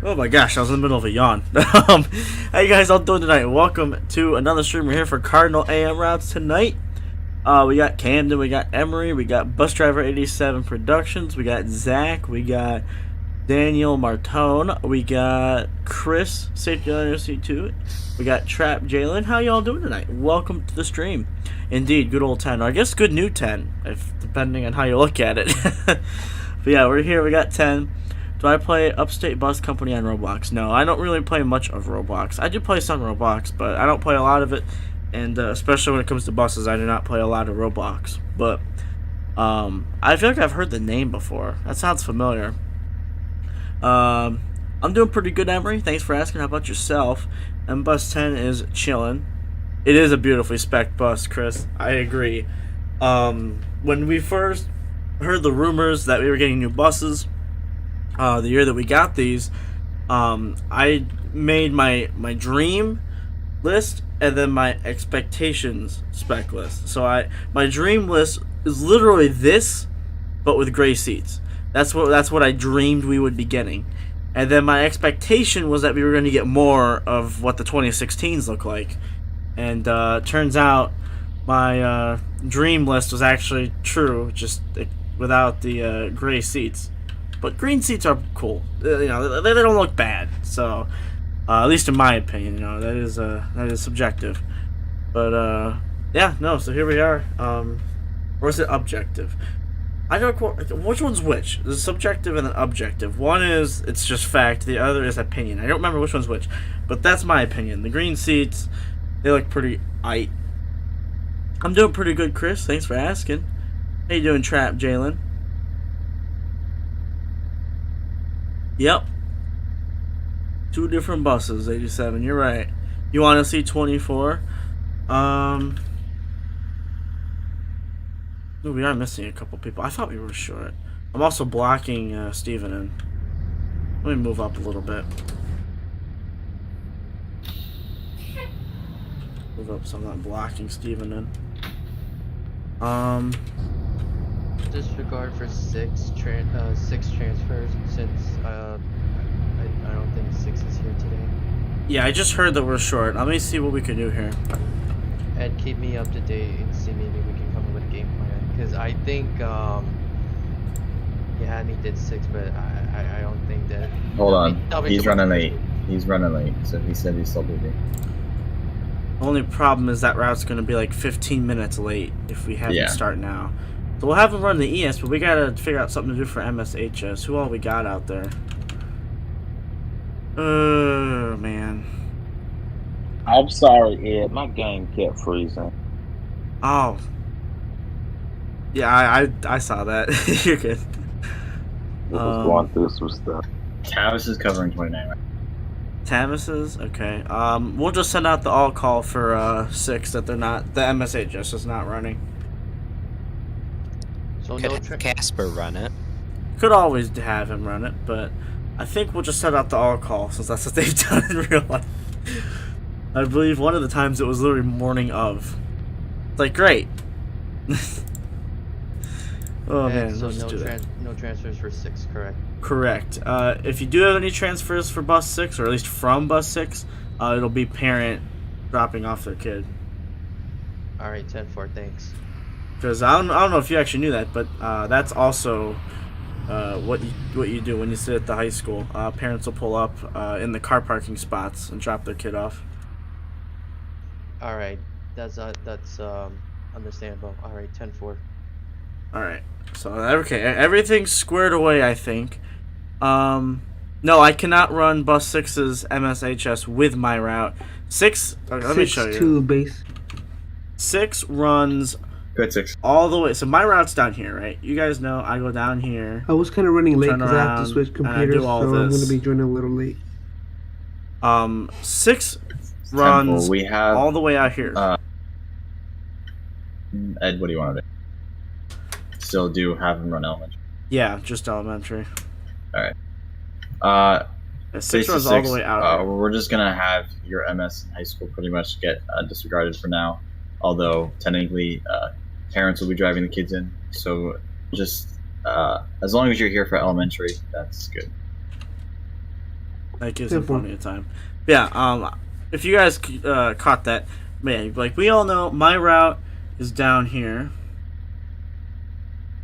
Oh my gosh, I was in the middle of a yawn. How you guys all doing tonight? Welcome to another stream. We're here for Cardinal AM Routes tonight. We got Camden, we got Emery, we got Bus Driver 87 Productions, we got Zach, we got Daniel Martone, we got Chris, Safety Owner C2, we got Trap Jalen. How y'all doing tonight? Welcome to the stream. Indeed, good old 10, or I guess good new 10, if depending on how you look at it. But yeah, we're here, we got 10. Do I play Upstate Bus Company on Roblox? No, I don't really play much of Roblox. I do play some Roblox, but I don't play a lot of it. And especially when it comes to buses, I do not play a lot of Roblox. But I feel like I've heard the name before. That sounds familiar. I'm doing pretty good, Emery. Thanks for asking. How about yourself? And Bus 10 is chilling. It is a beautifully spec'd bus, Chris. I agree. When we first heard the rumors that we were getting new buses, the year that we got these, I made my dream list and then my expectations spec list. So my dream list is literally this, but with gray seats. That's what I dreamed we would be getting, and then my expectation was that we were going to get more of what the 2016s look like, and turns out my dream list was actually true, just without the gray seats. But green seats are cool. You know, they don't look bad. So, at least in my opinion, you know, that is subjective. But yeah, no. So here we are. Or is it objective? I don't know which one's which. There's subjective and then objective. One is it's just fact. The other is opinion. I don't remember which one's which, but that's my opinion. The green seats, they look pretty aight. I'm doing pretty good, Chris. Thanks for asking. How you doing, Trap Jalen? Yep. Two different buses, 87. You're right. You want to see 24? Ooh, we are missing a couple people. I thought we were short. I'm also blocking Steven in. Let me move up a little bit. Move up so I'm not blocking Steven in. Disregard for six transfers since I don't think 6 is here today. Yeah, I just heard that we're short. Let me see what we can do here. And keep me up to date and see maybe we can come up with a game plan. Because I think yeah, he did 6, but I don't think that. Hold on, he's running late. He's running late, so he said he's still busy. Only problem is that route's going to be like 15 minutes late if we have him start now. So we'll have him run the ES, but we gotta figure out something to do for MSHS. Who all we got out there? Oh, man. I'm sorry, Ed. My game kept freezing. Oh. Yeah, I saw that. You're good. I was going through some stuff. Tavis is covering 29 right? Tavis's? Okay. We'll just send out the all call for 6 that they're not, the MSHS is not running. So Could no have Casper run it. Could always have him run it, but I think we'll just send out the all call since that's what they've done in real life. I believe one of the times it was literally morning of. It's like, great. Oh man, so let's do that. no transfers for 6, correct? Correct. If you do have any transfers for bus 6, or at least from bus 6, it'll be parent dropping off their kid. Alright, 10-4, thanks. Because I don't know if you actually knew that, but that's also what you do when you sit at the high school. Parents will pull up in the car parking spots and drop their kid off. Alright, that's understandable. Alright, 10-4. Alright, so okay, everything's squared away, I think. No, I cannot run bus 6's MSHS with my route. 6, okay, let me show you. 2 base. 6 runs Good 6. all the way. So my route's down here, right? You guys know I go down here. I was kind of running late Turn because I have to around, switch and I computers, do so all I'm going this. to be joining a little late. 6 runs we have all the way out here. Ed, what do you want to do? Still do have him run elementary. Yeah, just elementary. Alright. Yeah, 6 runs all the way out here. We're just gonna have your MS in high school pretty much get disregarded for now. Although technically, parents will be driving the kids in, so just as long as you're here for elementary, that's good. That gives him plenty of time. Yeah. If you guys caught that, man, like we all know, my route is down here.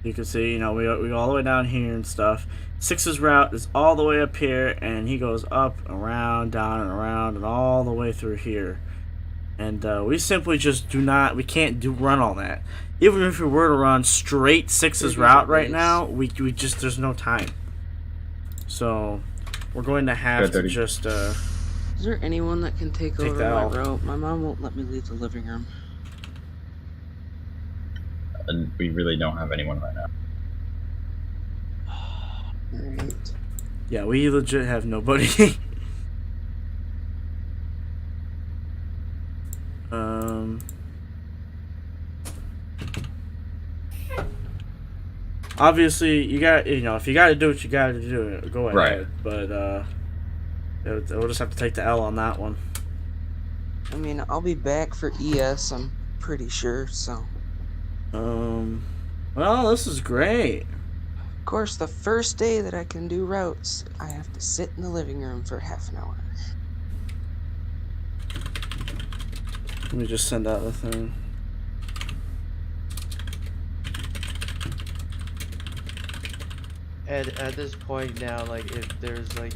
You can see, we go all the way down here and stuff. 6's route is all the way up here, and he goes up, around, down, and around, and all the way through here. And we simply just we can't run all that. Even if we were to run straight 6's route right now, we just, there's no time. So, we're going to have to just, Is there anyone that can take over my L. route? My mom won't let me leave the living room. And we really don't have anyone right now. Alright. yeah, we legit have nobody. Obviously, you got, if you got to do what you got to do, go ahead. Right. But we'll just have to take the L on that one. I mean, I'll be back for ES, I'm pretty sure, so. Well, this is great. Of course, the first day that I can do routes, I have to sit in the living room for half an hour. Let me just send out the thing. At this point now, like, if there's like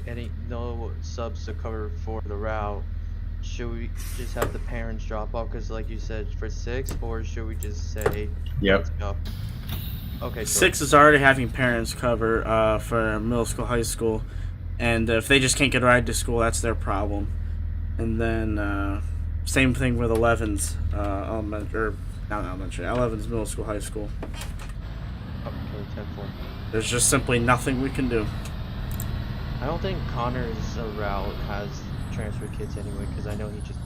no subs to cover for the route, should we just have the parents drop off? Because like you said, for 6, or should we just say, Yep. let's go? Okay. 6 is already having parents cover for middle school, high school, and if they just can't get a ride to school, that's their problem. And then same thing with 11's not elementary, 11's middle school, high school. Okay, 10-4. There's just simply nothing we can do. I don't think Connor's route has transfer kids anyway, because I know he just.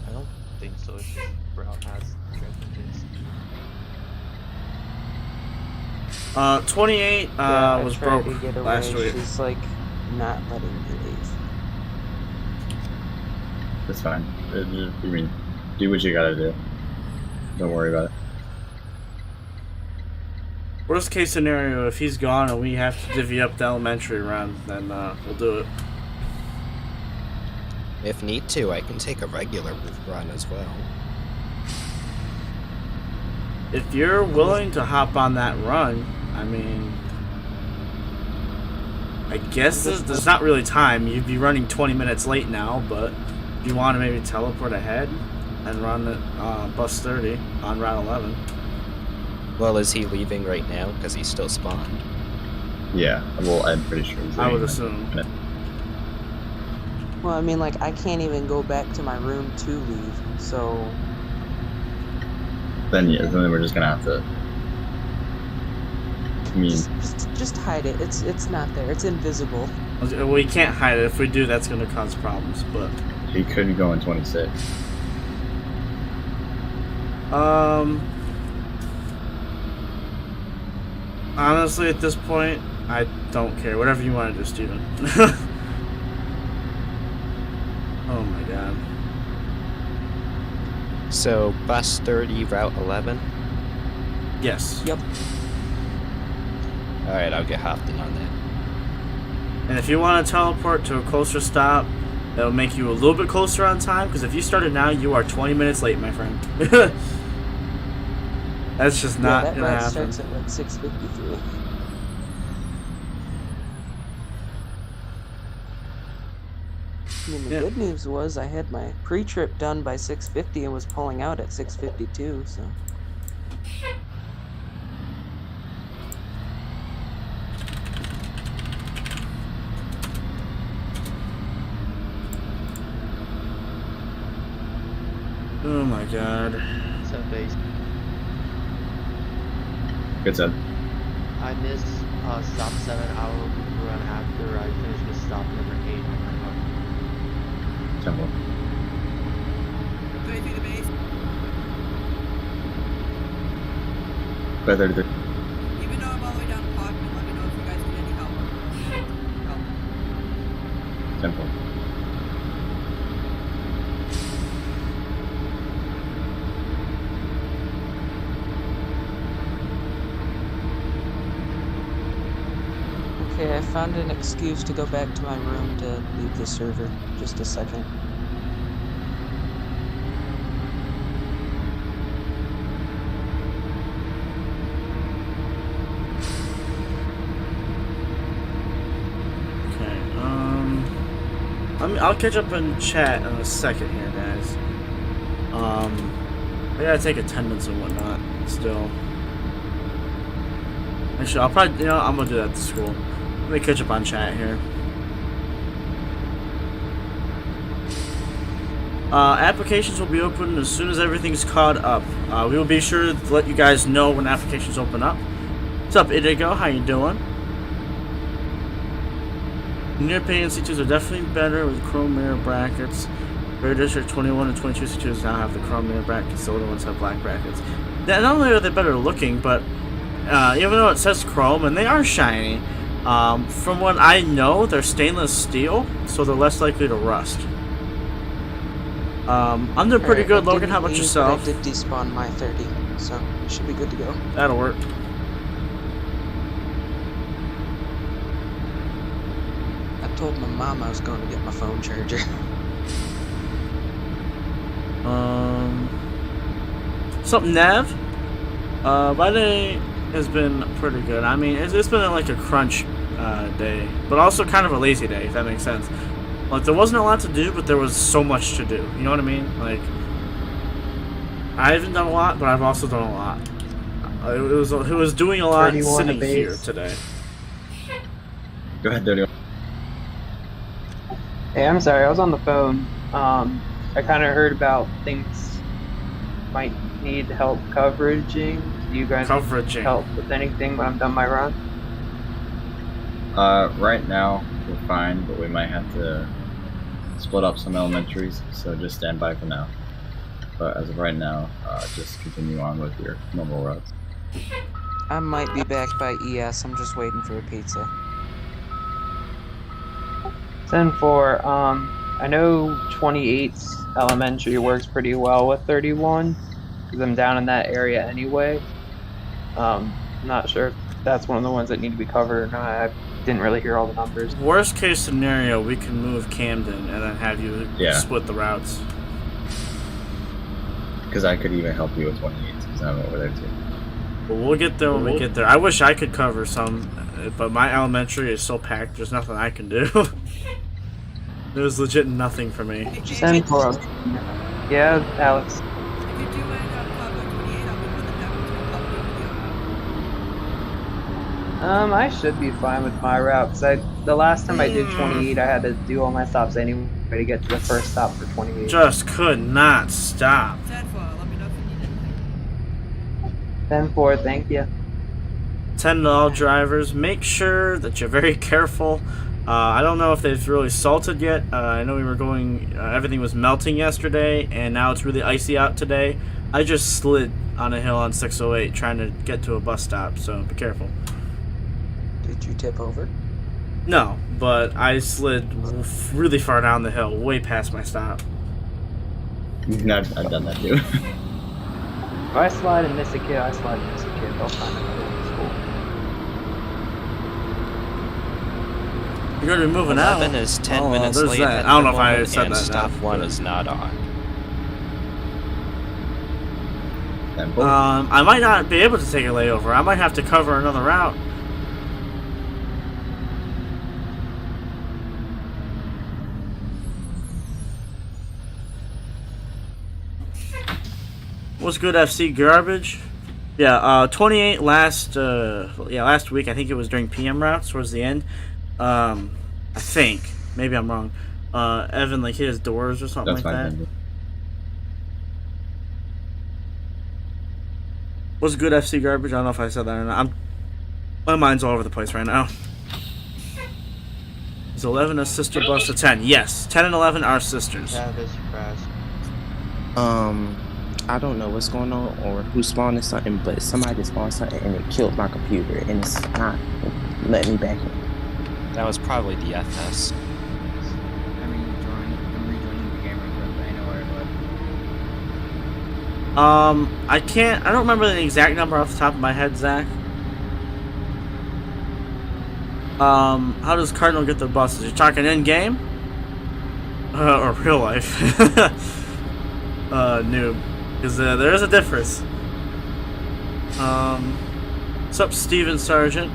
I don't think so. It's just route has transfer kids. 28 I was tried broke to get last away. week. She's like not letting me leave. That's fine. I mean, do what you gotta do. Don't worry about it. Worst case scenario, if he's gone and we have to divvy up the elementary run, then we'll do it. If need to, I can take a regular run as well. If you're willing to hop on that run, I mean, I guess there's not really time. You'd be running 20 minutes late now, but if you want to maybe teleport ahead and run at bus 30 on Route 11. Well, is he leaving right now because he's still spawned? Yeah, well, I'm pretty sure he's I would leaving. assume. Well, I mean, like, I can't even go back to my room to leave, so. Then we're just gonna have to. I mean, Just hide it. It's not there. It's invisible. We can't hide it. If we do, that's going to cause problems. But he could go in 26. Honestly, at this point, I don't care. Whatever you want to do, Steven. Oh my god. So, bus 30, route 11? Yes. Yep. Alright, I'll get hopped in on that. And if you want to teleport to a closer stop, that'll make you a little bit closer on time, because if you started now, you are 20 minutes late, my friend. That's just not that gonna route happen. starts at like 6:53. I mean, the good news was I had my pre-trip done by 6:50 and was pulling out at 6:52. So. Oh my god. 7 base. Good said. I missed stop 7 hour run after I finished with stop number 8 on my route. Temple. Going through the base. By 33. Even though I'm all the way down the clock, let me know if you guys need any help. Temple. Okay, I found an excuse to go back to my room to leave the server. Just a second. Okay, I'll catch up in chat in a second here, guys. I gotta take attendance and whatnot still. Actually, I'll probably, you know, I'm gonna do that at school. Let me catch up on chat here. Applications will be open as soon as everything's caught up. We will be sure to let you guys know when applications open up. What's up, Idigo? How you doing? Near pay and C2s are definitely better with chrome mirror brackets. Very District 21 and 22 C2s now have the chrome mirror brackets, the older ones have black brackets. Not only are they better looking, but even though it says chrome and they are shiny, from what I know, they're stainless steel, so they're less likely to rust. I'm doing pretty good, Logan. How about yourself? I did despawn my 30, so it should be good to go. That'll work. I told my mom I was going to get my phone charger. Something Nav? My day has been pretty good. I mean, it's been like a crunch day, but also kind of a lazy day, if that makes sense. Like, there wasn't a lot to do, but there was so much to do. You know what I mean? Like, I haven't done a lot, but I've also done a lot. It was doing a lot sitting here today. Go ahead, Dirty. Hey, I'm sorry, I was on the phone. I kind of heard about things might need help coveraging. Do you guys need help with anything when I'm done my run? Right now, we're fine, but we might have to split up some elementaries, so just stand by for now. But as of right now, just continue on with your normal routes. I might be back by ES. I'm just waiting for a pizza. 10-4, I know 28's elementary works pretty well with 31, because I'm down in that area anyway. I'm not sure if that's one of the ones that need to be covered or not. I didn't really hear all the numbers. Worst case scenario, we can move Camden and then have you split the routes. Because I could even help you with 28, because I'm over there too. But we'll get there when we get there. I wish I could cover some, but my elementary is so packed, there's nothing I can do. There's legit nothing for me. 10-4. Yeah, Alex. If you do end up covering 28, I'll be more than happy to help you. I should be fine with my route, because the last time I did 28, I had to do all my stops anyway to get to the first stop for 28. Just could not stop. 10-4, let me know if you need anything. 10-4, thank you. 10 to all drivers. Make sure that you're very careful. I don't know if they've really salted yet. I know we were going, everything was melting yesterday, and now it's really icy out today. I just slid on a hill on 608 trying to get to a bus stop, so be careful. Did you tip over? No, but I slid really far down the hill, way past my stop. I've done that too. If I slide and miss a kid, I slide and miss a kid. They'll find another school. You're going to be moving out. 11 is 10 minutes there's late. that. At I don't the know if I moment, said and that. Stop 1 is not on. I might not be able to take a layover. I might have to cover another route. What's good, FC Garbage? Yeah, 28 last week. I think it was during PM routes towards the end. I think. Maybe I'm wrong. Evan like hit his doors or something like that. What's good, FC Garbage? I don't know if I said that or not. My mind's all over the place right now. Is 11 a sister bus to 10? Yes, 10 and 11 are sisters. Yeah, this crash. I don't know what's going on or who spawned something, but somebody spawned something and it killed my computer and it's not letting me back in. That was probably the FS. I'm rejoining the game real quick, but I know where it was. I don't remember the exact number off the top of my head, Zach. How does Cardinal get the buses? You're talking in game? Or real life? Noob. Because there is a difference. What's up, Steven Sargent?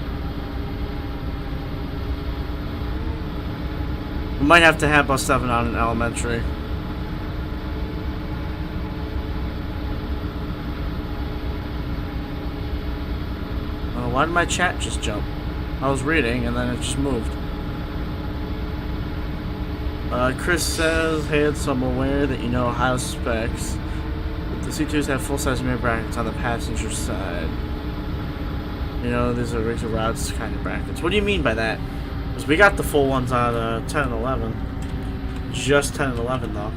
We might have to have bus 7 on in elementary. Why did my chat just jump? I was reading and then it just moved. Chris says, hey, so I'm aware that you know Ohio specs. But the C2s have full-size mirror brackets on the passenger side. You know, these are rigs of routes kind of brackets. What do you mean by that? Because we got the full ones on 10 and 11. Just 10 and 11, though.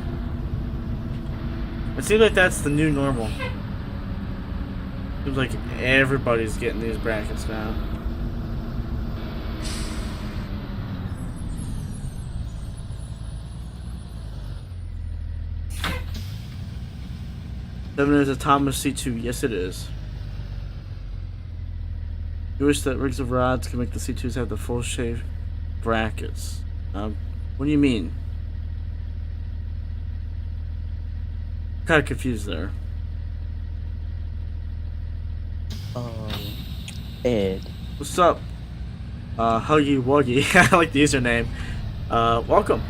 It seems like that's the new normal. Seems like everybody's getting these brackets now. Seven is a Thomas C2. Yes, it is. You wish that rigs of rods can make the C2s have the full shape brackets. What do you mean? Kind of confused there. Ed. What's up? Huggy Wuggy. I like the username. Welcome.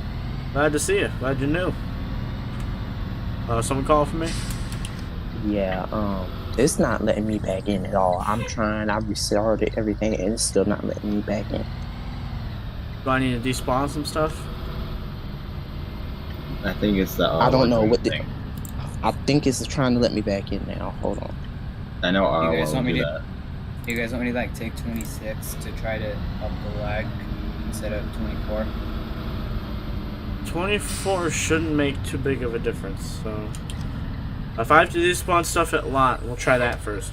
Glad to see you. Glad you're new. Someone call for me? Yeah, it's not letting me back in at all. I'm trying, I restarted everything and it's still not letting me back in. Do I need to despawn some stuff? I think it's the. I don't know what the. I think it's trying to let me back in now. Hold on. I know You guys will want me do to? that. You guys want me to like take 26 to try to up the lag instead of 24? 24 shouldn't make too big of a difference, so... If I have to despawn stuff at lot, we'll try that first.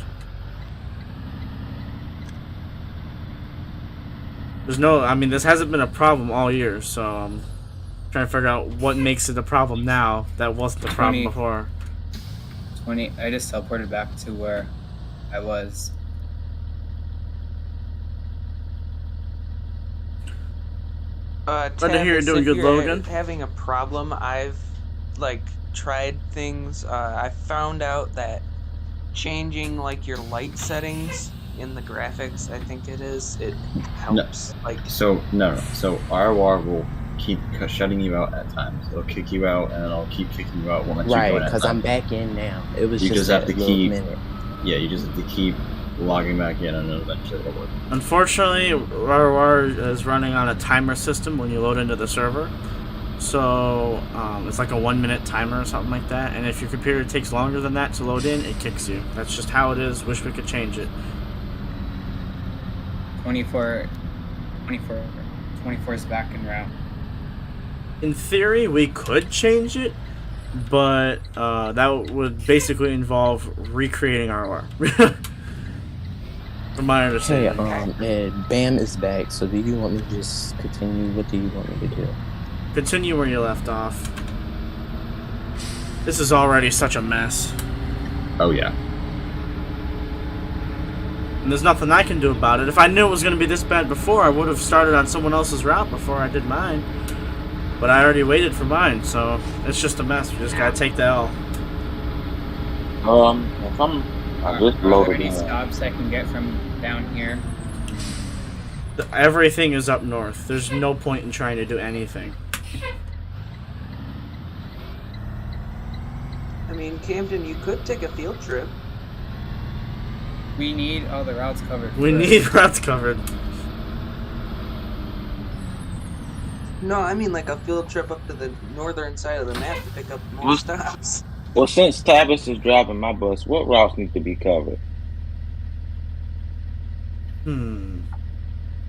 There's no... I mean, this hasn't been a problem all year, so I'm trying to figure out what makes it a problem now that wasn't the problem before. 20... I just teleported back to where I was. Glad to hear you're doing if good, you're Logan. Having a problem, I've like tried things. I found out that changing like your light settings in the graphics, I think it helps. No. So RWAR will keep shutting you out at times. It'll kick you out and then it'll keep kicking you out when it's Right, because I'm back in now. It was you just have to keep. Minute. Yeah, you just have to keep logging back in and then eventually it'll work. Unfortunately, RWAR is running on a timer system when you load into the server. So, it's like a 1 minute timer or something like that. And if your computer takes longer than that to load in, it kicks you. That's just how it is. Wish we could change it. 24 is back en route. In theory, we could change it, but that would basically involve recreating RWAR. From my understanding. Hey, Bam is back, so do you want me to just continue? What do you want me to do? Continue where you left off. This is already such a mess. Oh, yeah. And there's nothing I can do about it. If I knew it was going to be this bad before, I would have started on someone else's route before I did mine. But I already waited for mine, so it's just a mess. We just gotta take the L. If I just loaded Any in. stops I can get from down here? Everything is up north. There's no point in trying to do anything. I mean, Camden, you could take a field trip. We need all the routes covered. We need routes covered. No, I mean like a field trip up to the northern side of the map to pick up more stops. Well, since Tavis is driving my bus, what routes need to be covered?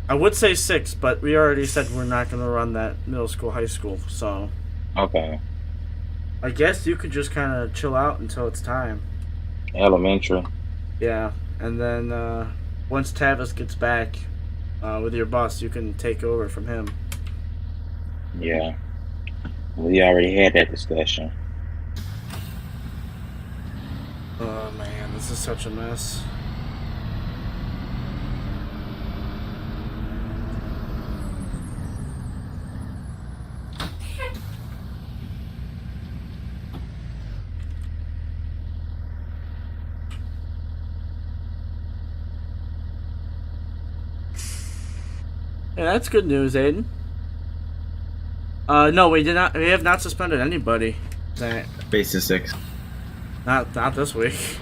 I would say 6, but we already said we're not going to run that middle school, high school, so... Okay. I guess you could just kind of chill out until it's time. Elementary. Yeah, and then once Tavis gets back with your bus, you can take over from him. Yeah. We already had that discussion. Oh man, this is such a mess. Yeah, that's good news, Aiden. No, we did not. We have not suspended anybody. That Base is 6. not this week.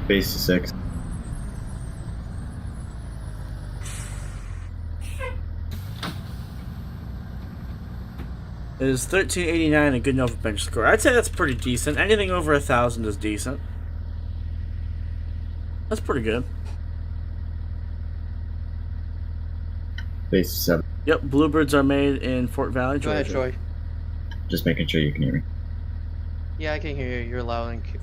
Base is 6. Is 1389 a good enough bench score? I'd say that's pretty decent. Anything over 1,000 is decent. That's pretty good. Base is 7. Yep, bluebirds are made in Fort Valley, Go Georgia. ahead, Troy. Just making sure you can hear me. Yeah, I can hear you. You're loud and clear.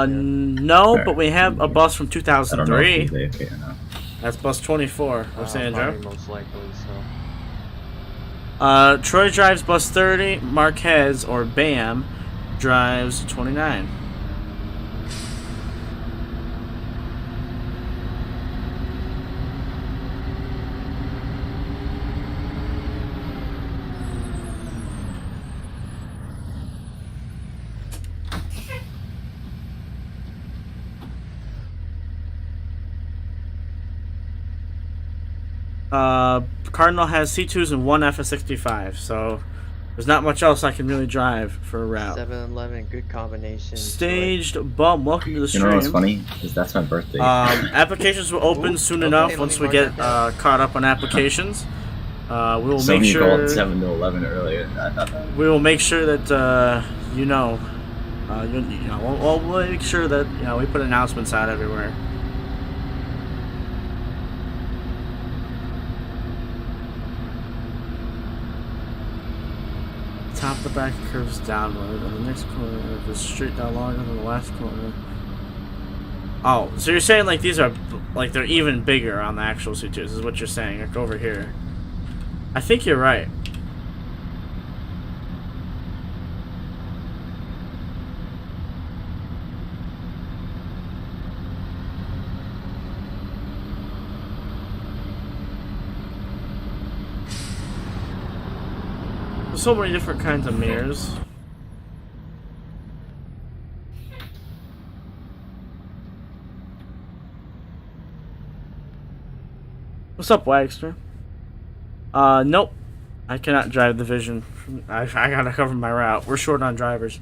No, Alright, but we have a bus from I don't know if 2003. he's AFK or not. That's bus 24 of Sandra. Probably most likely, so. Troy drives bus 30. Marquez, or BAM, drives 29. Cardinal has C2s and one FS65, so there's not much else I can really drive for a route. 7-Eleven, good combination. Staged Bum, welcome to the You stream. know what's funny? Is that's my birthday. Applications will open Ooh, soon okay, enough let once me we mark get that down. caught up on applications. We will Some make of you called sure 7 to 11 earlier. I thought that. we will make sure that you know we'll make sure that we put announcements out everywhere. Top the back curves downward, and the next corner goes straight down longer than the last corner. Oh, so you're saying like these are like they're even bigger on the actual C2s? Is what you're saying? Like over here. I think you're right. There's so many different kinds of mirrors. What's up, Wagster? Nope. I cannot drive the Vision. I gotta cover my route. We're short on drivers.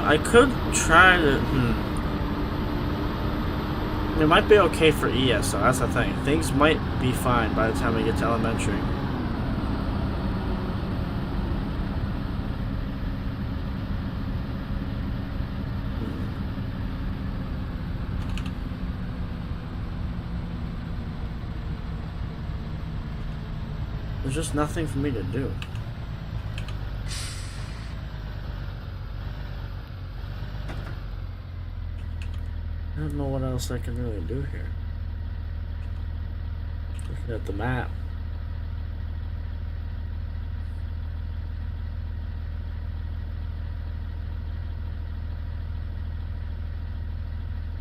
I could try to. It might be okay for ES, so that's the thing. Things might be fine by the time we get to elementary. There's just nothing for me to do. I don't know what else I can really do here. Looking at the map.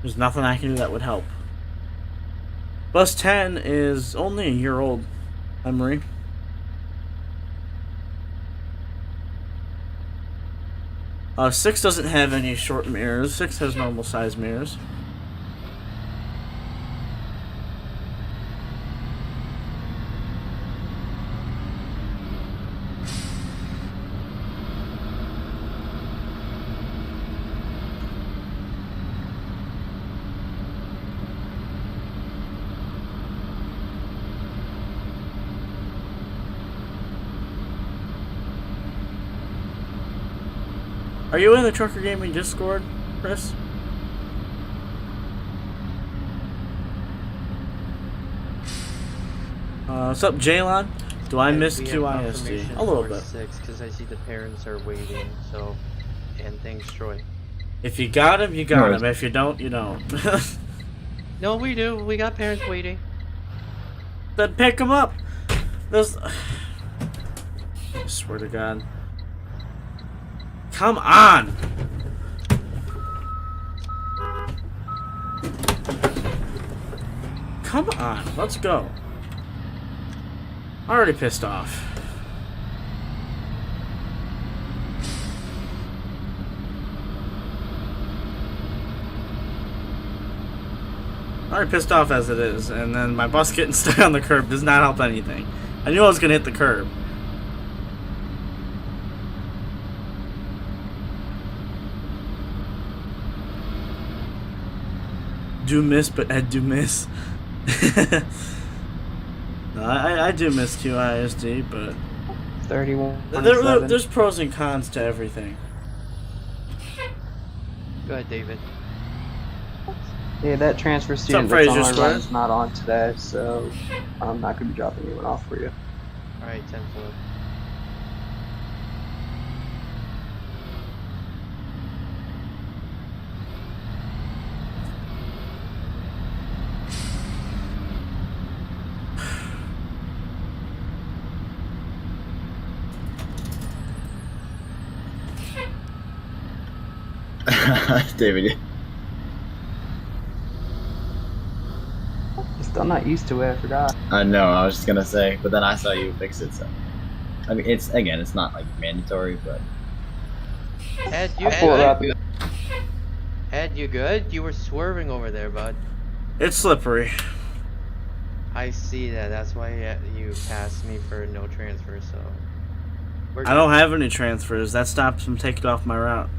There's nothing I can do that would help. Bus 10 is only a year old, Emery. 6 doesn't have any short mirrors. 6 has normal size mirrors. Are you in the Trucker Gaming Discord, Chris? What's up, Jaylon? Do I miss QIST? A little bit. Because I see the parents are waiting, so. And thanks, Troy. If you got him, you got him. If you don't, you don't. No, we do. We got parents waiting. Then pick him up. There's... I swear to God. Come on! Come on, let's go. Already pissed off. Already pissed off as it is, and then my bus getting stuck on the curb does not help anything. I knew I was gonna hit the curb. Do miss, but I do miss. No, I do miss QISD, but 31. there's pros and cons to everything. Go ahead, David. Yeah, that transfer student that's on my run is not on today, so I'm not going to be dropping anyone off for you. Alright, 10-4. David. Still not used to it, I forgot. I know, I was just gonna say, but then I saw you fix it, so. I mean, it's not like mandatory, but. Ed, you good? Ed, you good? You were swerving over there, bud. It's slippery. I see that. That's why you passed me for no transfer, so. I don't have any transfers. That stops from taking off my route.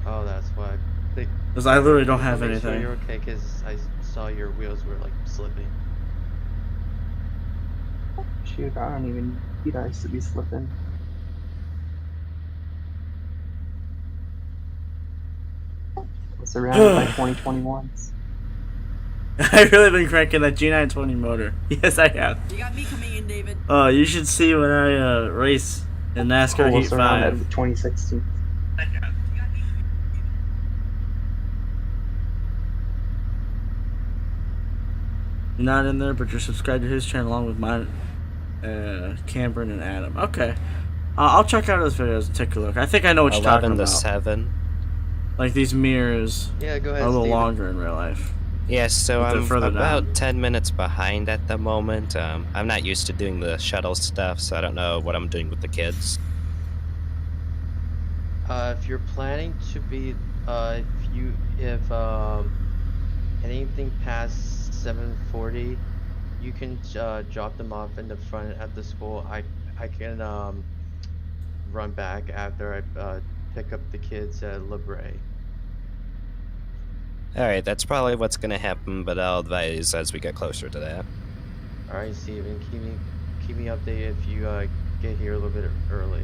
Oh, that's why. Because I literally don't have anything. Sure you're okay, because I saw your wheels were like slipping. Shoot, I don't even need ice to be slipping. It's around by 2021s. I've really been cranking that G920 motor. Yes, I have. You got me coming in, David. Oh, you should see when I race in NASCAR Heat 5. 2016. You're not in there, but you're subscribed to his channel along with mine, Cameron and Adam. Okay. I'll check out his videos and take a look. I think I know what you're talking about. 11 to 7. Like these mirrors yeah, go ahead, are a little Steven. longer in real life. Yeah, so But they're I'm further about down. 10 minutes behind at the moment. I'm not used to doing the shuttle stuff, so I don't know what I'm doing with the kids. If you're planning to be, if anything past 7:40, you can drop them off in the front at the school. I can run back after I pick up the kids at Libre. Alright, that's probably what's gonna happen, but I'll advise as we get closer to that. Alright, Steven, keep me updated if you get here a little bit early.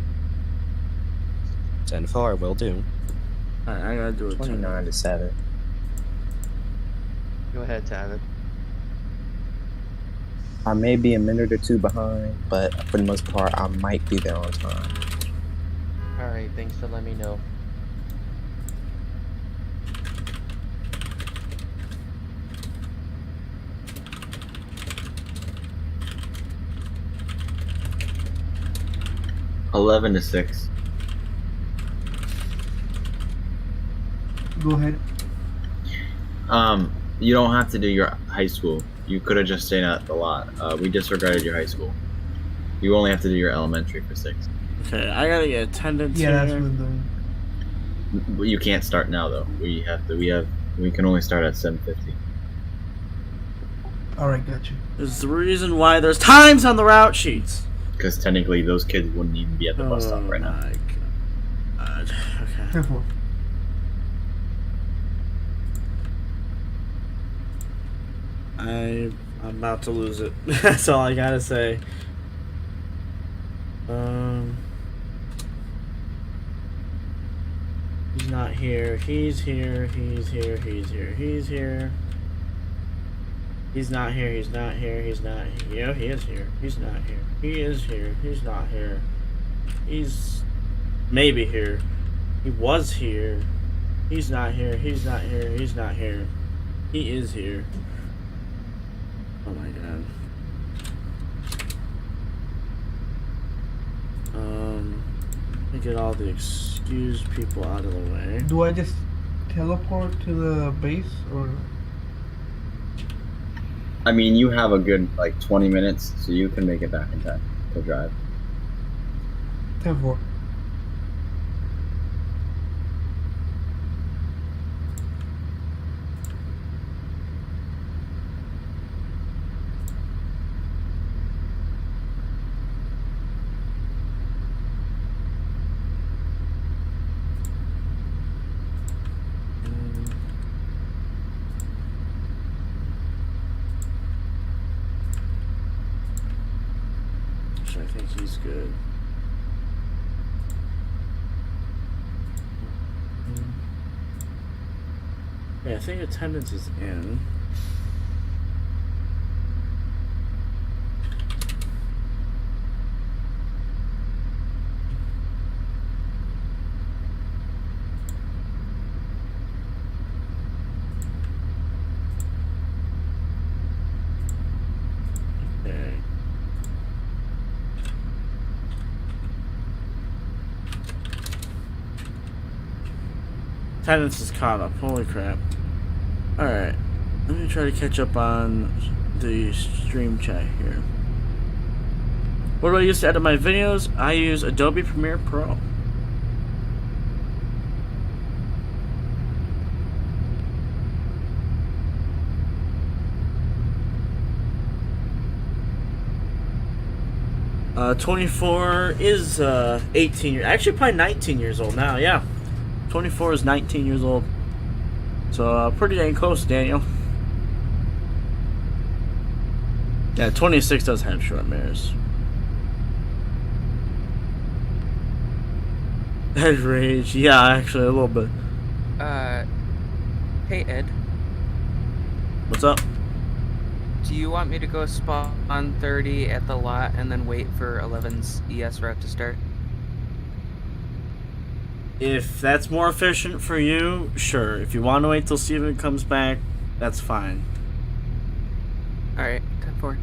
10-4, will do. Alright, I gotta do it. 29 to 7. Go ahead, Tavid. I may be a minute or two behind, but for the most part, I might be there on time. Alright, thanks for letting me know. $11 to 6. Go ahead. You don't have to do your high school. You could have just stayed at the lot. We disregarded your high school. You only have to do your elementary for 6. Okay, I gotta get attendance Yeah, that's here. what the. But you can't start now though. We can only start at 7:50. Alright, got you. There's the reason why there's times on the route sheets. Because technically those kids wouldn't even be at the bus stop right now. My God. Okay. Careful. I'm about to lose it. That's all I gotta say. He's not here. He's here. He's here. He's here. He's here. He's not here. He's not here. He's not here. Yeah, he is here. He's not here. He is here. He's not here. He's maybe here. He was here. He's not here. He's not here. He's not here. He is here. Oh my god. Let me get all the excused people out of the way. Do I just teleport to the base or? I mean, you have a good like 20 minutes, so you can make it back in time to drive. 10-4. I think he's good. Yeah, I think attendance is in. Okay. Attendance is caught up. Holy crap. Alright. Let me try to catch up on the stream chat here. What do I use to edit my videos? I use Adobe Premiere Pro. Uh, 24 is 18 years, actually probably 19 years old now, yeah. 24 is 19 years old. So pretty dang close, Daniel. Yeah, 26 does have short mirrors. Head rage, yeah, actually a little bit. Hey Ed, What's up? do you want me to go spawn 30 at the lot and then wait for 11's ES route to start? If that's more efficient for you, sure. If you want to wait till Steven comes back, that's fine. Alright, 10-4.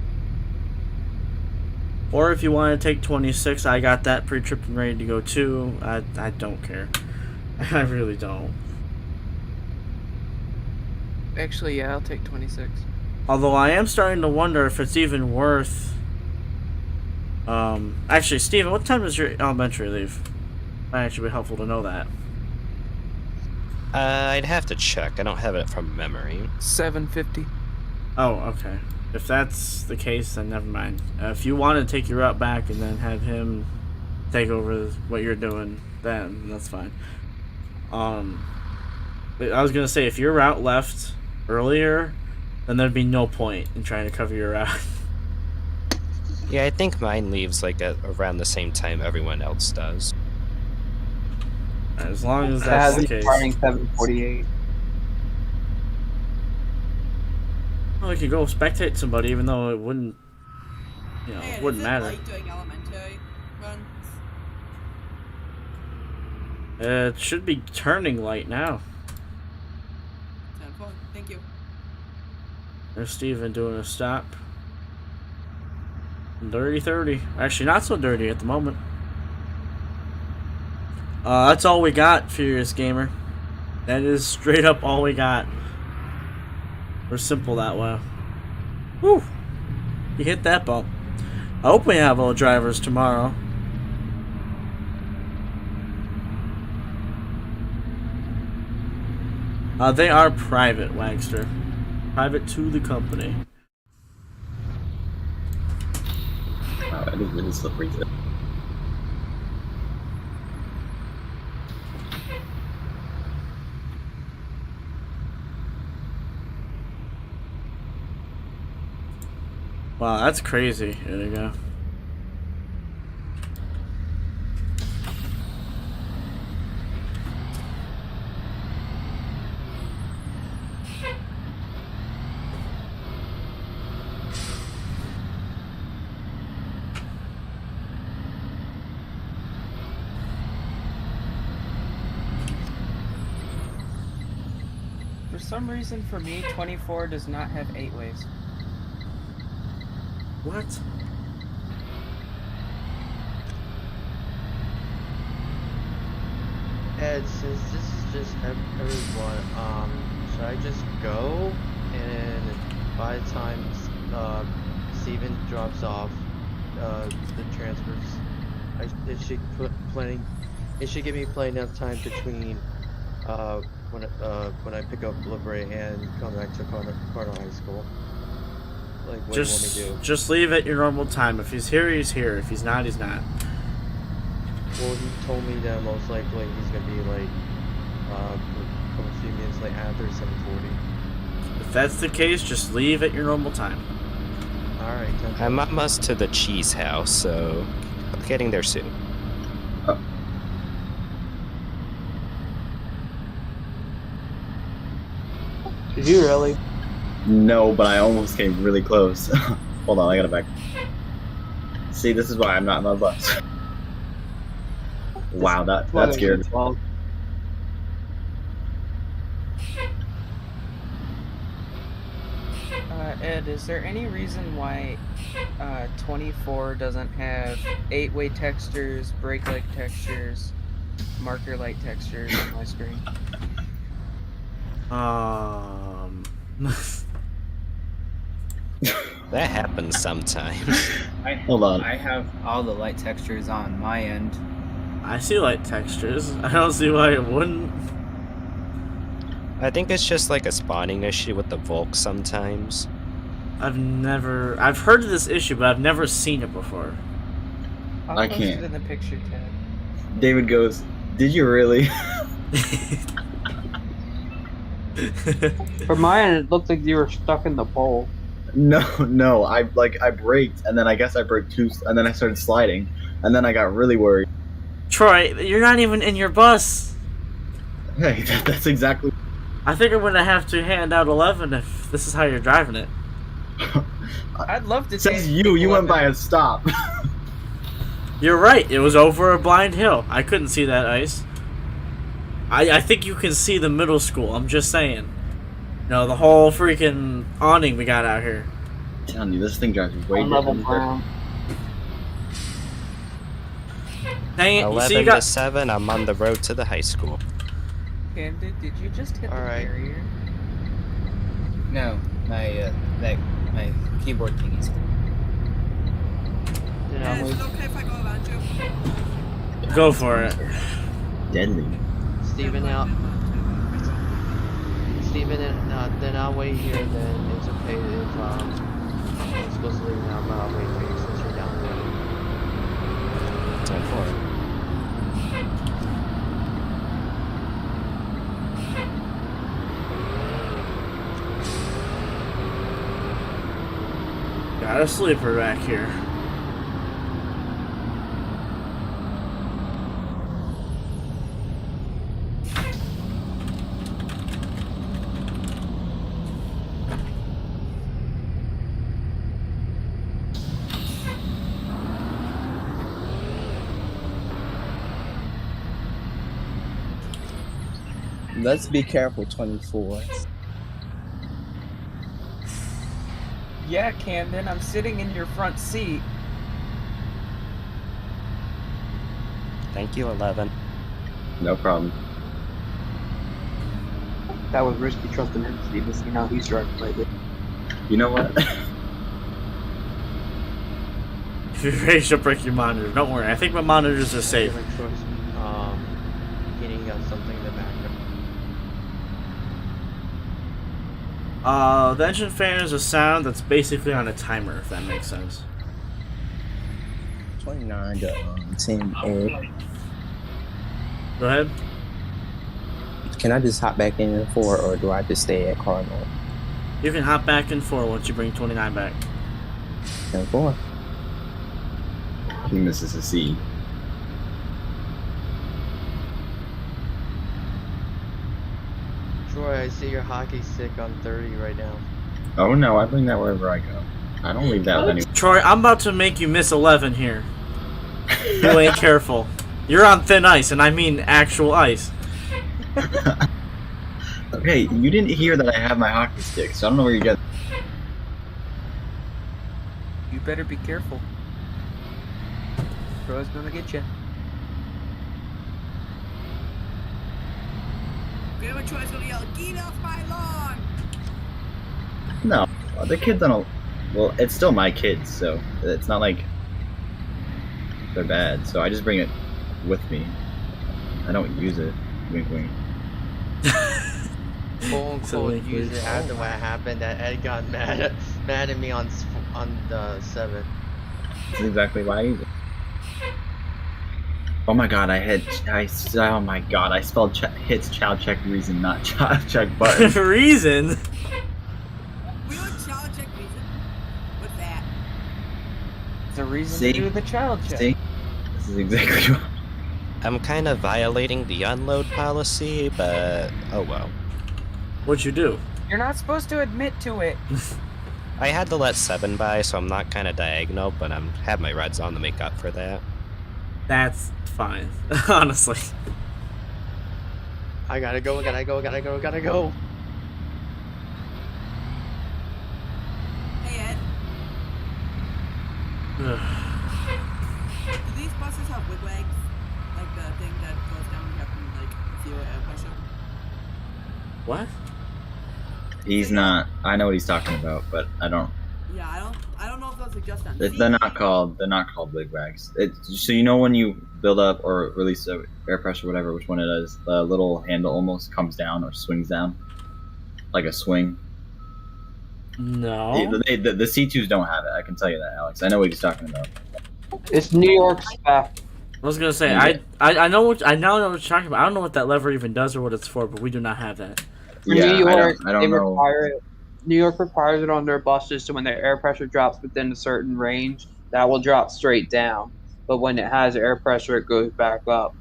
Or if you want to take 26, I got that pre-tripped and ready to go too. I don't care. I really don't. Actually, yeah, I'll take 26. Although I am starting to wonder if it's even worth... Actually, Steven, what time does your elementary leave? Might actually be helpful to know that. I'd have to check. I don't have it from memory. 7:50. Oh, okay. If that's the case, then never mind. If you want to take your route back and then have him take over what you're doing, then that's fine. I was gonna say, if your route left earlier, then there'd be no point in trying to cover your route. Yeah, I think mine leaves like at around the same time everyone else does. As long as that's the case. Starting 7:48. Well, you could go spectate somebody, even though it wouldn't, you know, Hey, wouldn't is it matter. light doing elementary runs? It should be turning light now. 10-4. Thank you. There's Steven doing a stop. Dirty 30. Actually, not so dirty at the moment. That's all we got, Furious Gamer. That is straight up all we got. We're simple that way. Whew. You hit that bump. I hope we have all drivers tomorrow. They are private, Wagster. Private to the company. Wow, that is really slippery. Wow, that's crazy. Here we go. some reason for me, 24 does not have 8 ways. What? Ed, since this is just everyone, should I just go? And by the time Steven drops off the transfers, it should give me plenty enough time between when I pick up Libre and come back to Cardinal High School. Like, what do you want me to do? Just leave at your normal time. If he's here, he's here. If he's not, he's not. Well, he told me that most likely he's gonna be like a few minutes like after 7:40. If that's the case, just leave at your normal time. Alright. I'm almost to the cheese house, so I'm getting there soon. Did you really? No, but I almost came really close. Hold on, I gotta back. See, this is why I'm not on the bus. Wow, that scared me. Ed, is there any reason why 24 doesn't have 8-way textures, brake light textures, marker light textures on my screen? That happens sometimes. Hold on. I have all the light textures on my end. I see light textures. I don't see why it wouldn't. I think it's just like a spawning issue with the Volk sometimes. I've heard of this issue, but I've never seen it before. I'll I post can't. it in the picture tab. David goes, "Did you really?" For mine, it looked like you were stuck in the pole. No. I braked, and then I guess I braked too, and then I started sliding, and then I got really worried. Troy, you're not even in your bus. Hey, that's exactly. I think I'm gonna have to hand out 11 if this is how you're driving it. I'd love to. It says you went by a stop. You're right. It was over a blind hill. I couldn't see that ice. I think you can see the middle school. I'm just saying. No, the whole freaking awning we got out here. I'm telling you, this thing drives way Level different. ground. Dang it! You 11 see, you to got 7, I'm on the road to the high school. Camden, did you just hit the Alright. barrier? No, my keyboard thingies. Ed, is it okay if I go around you? Go for it. Deadly. Steven out. Steven, then I'll wait here. Then it's okay if I'm supposed to leave now, but I'll wait for you since you're down there. 10-4. Got a sleeper back here. Let's be careful, 24. Yeah, Camden, I'm sitting in your front seat. Thank you, 11. No problem. That was risky trusting him, Steven. See how he's driving lately. You know what? If you're ready, she'll break your monitor. Don't worry. I think my monitors are safe. Different choice. Heating got something in the background. The engine fan is a sound that's basically on a timer, if that makes sense. 29 to 10, Ed. Go ahead. Can I just hop back in 4, or do I just stay at Cardinal? You can hop back in 4 once you bring 29 back. 10-4. He misses a C. Troy, I see your hockey stick on 30 right now. Oh no, I bring that wherever I go. I don't leave that with anyone. Troy, I'm about to make you miss 11 here. You ain't careful. You're on thin ice, and I mean actual ice. Okay, you didn't hear that I have my hockey stick, so I don't know where you get. You better be careful. Bro's gonna get you. If you have a choice, gonna yell, "Get off my lawn!" No, the kids don't. Well, it's still my kids, so it's not like they're bad. So I just bring it with me. I don't use it. Wink, wink. Quote unquote use it after what happened that Ed got mad at me on the 7th. That's exactly why I use it. Oh my god, oh my god, I spelled hits child check reason, not child check button. Reason? We don't child check reason. What's that? It's a reason See? to do the child check. See? This is exactly what. I'm kind of violating the unload policy, but oh well. What'd you do? You're not supposed to admit to it. I had to let 7 by, so I'm not kind of diagonal, but I'm have my reds on to make up for that. That's fine, honestly. I gotta go. Hey, Ed. Do these buses have wigwags? Like the thing that goes down and you have to like feel air pressure? What? He's not. I know what he's talking about, but I don't. Yeah, I don't know if those are just on. They're not called wigwags. So you know when you build up or release air pressure, whatever, which one it is, the little handle almost comes down or swings down, like a swing. No. The C2s don't have it. I can tell you that, Alex. I know what he's talking about. It's New York spec. I was gonna say I know what I now know what you're talking about. I don't know what that lever even does or what it's for, but we do not have that. For Yeah, New York, I don't they know. require it. New York requires it on their buses, so when their air pressure drops within a certain range, that will drop straight down. But when it has air pressure, it goes back up.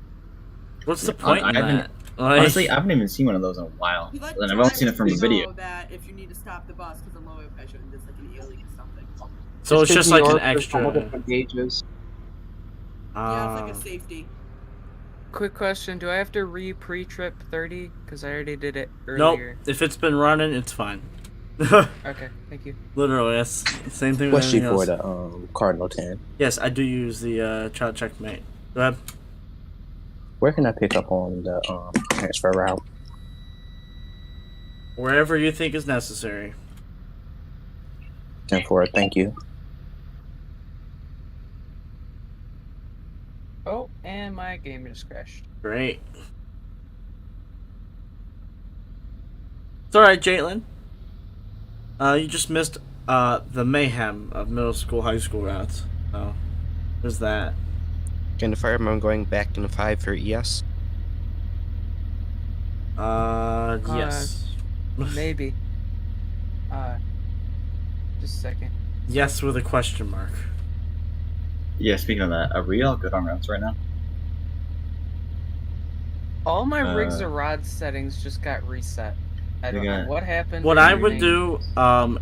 What's the point in that? Honestly, I haven't even seen one of those in a while, and I've only seen it from a video. That if you need to stop the bus because of low air pressure and there's like an alien or something. So it's just New like an York, there's a couple extra. different gauges. Yeah, it's like a safety. Quick question: do I have to pre-trip 30? Because I already did it Nope. earlier. If it's been running, it's fine. Okay, thank you. Literally, that's the same thing with Especially anything for else. the Cardinal 10. Yes, I do use the child checkmate. Go ahead. Where can I pick up on the transfer route? Wherever you think is necessary. 10-4, thank you. Oh, and my game just crashed. Great. It's alright, Jaitlin. You just missed the mayhem of middle school, high school routes. So, there's that. Confirm I'm going back in 5 for ES. Yes. Maybe. Just a second. Yes, with a question mark. Yeah, speaking of that, are we all good on routes right now? All my rigs or rod settings just got reset. I don't know what happened. What I would do,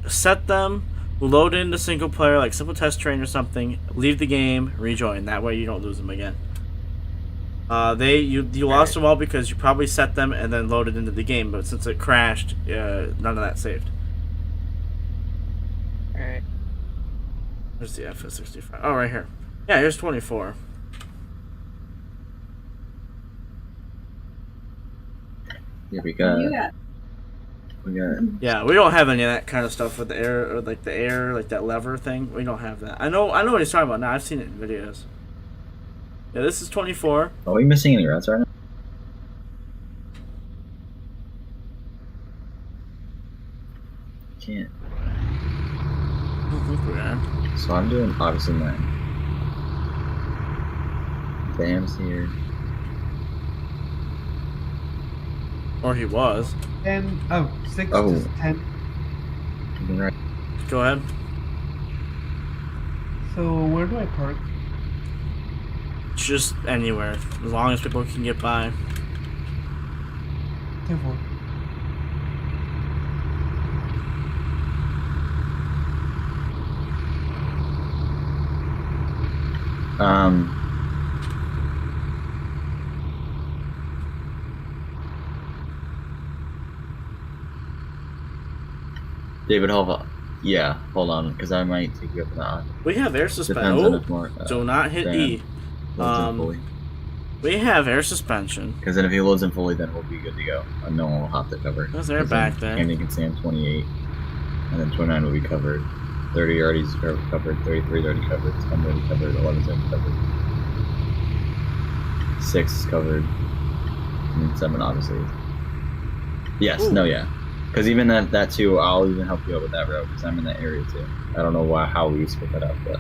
set them, load into single player, like simple test train or something, leave the game, rejoin. That way you don't lose them again. You lost them all because you probably set them and then loaded into the game, but since it crashed, none of that saved. Alright. Where's the F65? Oh, right here. Yeah, here's 24. Yeah, we got. Yeah, we don't have any of that kind of stuff with the air, or like the air, like that lever thing. We don't have that. I know what he's talking about now. I've seen it in videos. Yeah, this is 24. Are we missing any routes right now? Can't. I don't think we are. So I'm doing obviously 9. Bam's here. Or he was. 10, 6 Oh. to 10. Right. Go ahead. So where do I park? Just anywhere, as long as people can get by. 10-4. David, hold on. Yeah, hold on, because I might take you up on that. We have air Depends on suspension. if more. Do not hit Dan E. loads in fully. We have air suspension. Because then if he loads in fully, then we'll be good to go. And no one will have to cover. There's air back there. Camden can stay on 28. And then 29 will be covered. 30 already is covered. 33 is already covered. 10 already covered. 11 is already covered. 6 is covered. And then 7 obviously. Yes, Ooh. no, yeah. Because even that too, I'll even help you out with that route because I'm in that area too. I don't know how we split that up, but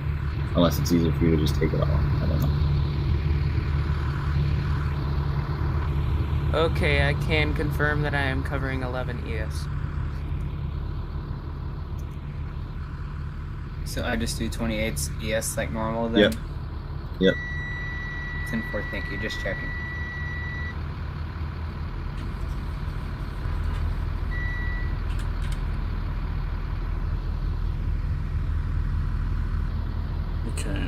unless it's easier for you to just take it all. I don't know. Okay, I can confirm that I am covering 11 ES. So I just do 28's ES like normal then? Yep. Yep. 10-4, thank you. Just checking. Okay.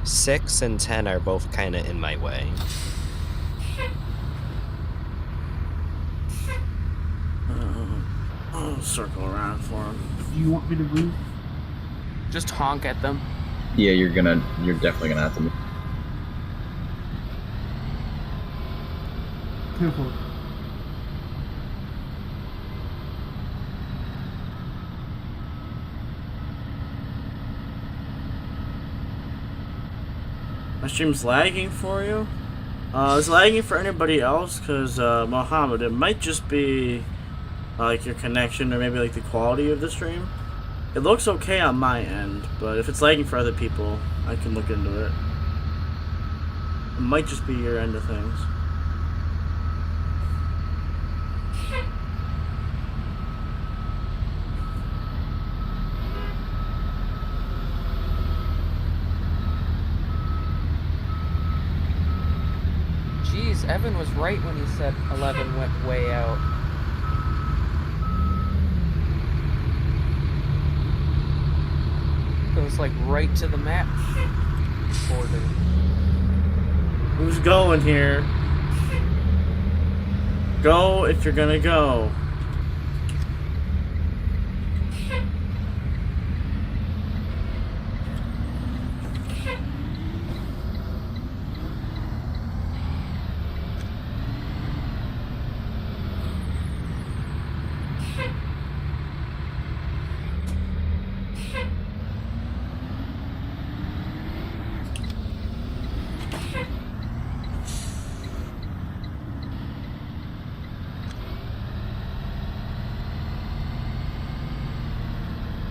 6 and 10 are both kind of in my way. I'll circle around for him. Do you want me to move? Just honk at them. Yeah, you're definitely gonna have to move. Careful. My stream's lagging for you? It's lagging for anybody else because, Mohammed, it might just be like your connection or maybe like the quality of the stream. It looks okay on my end, but if it's lagging for other people, I can look into it. It might just be your end of things. Jeez, Evan was right when he said 11 went way out. Goes like right to the map border. Who's going here? Go if you're gonna go.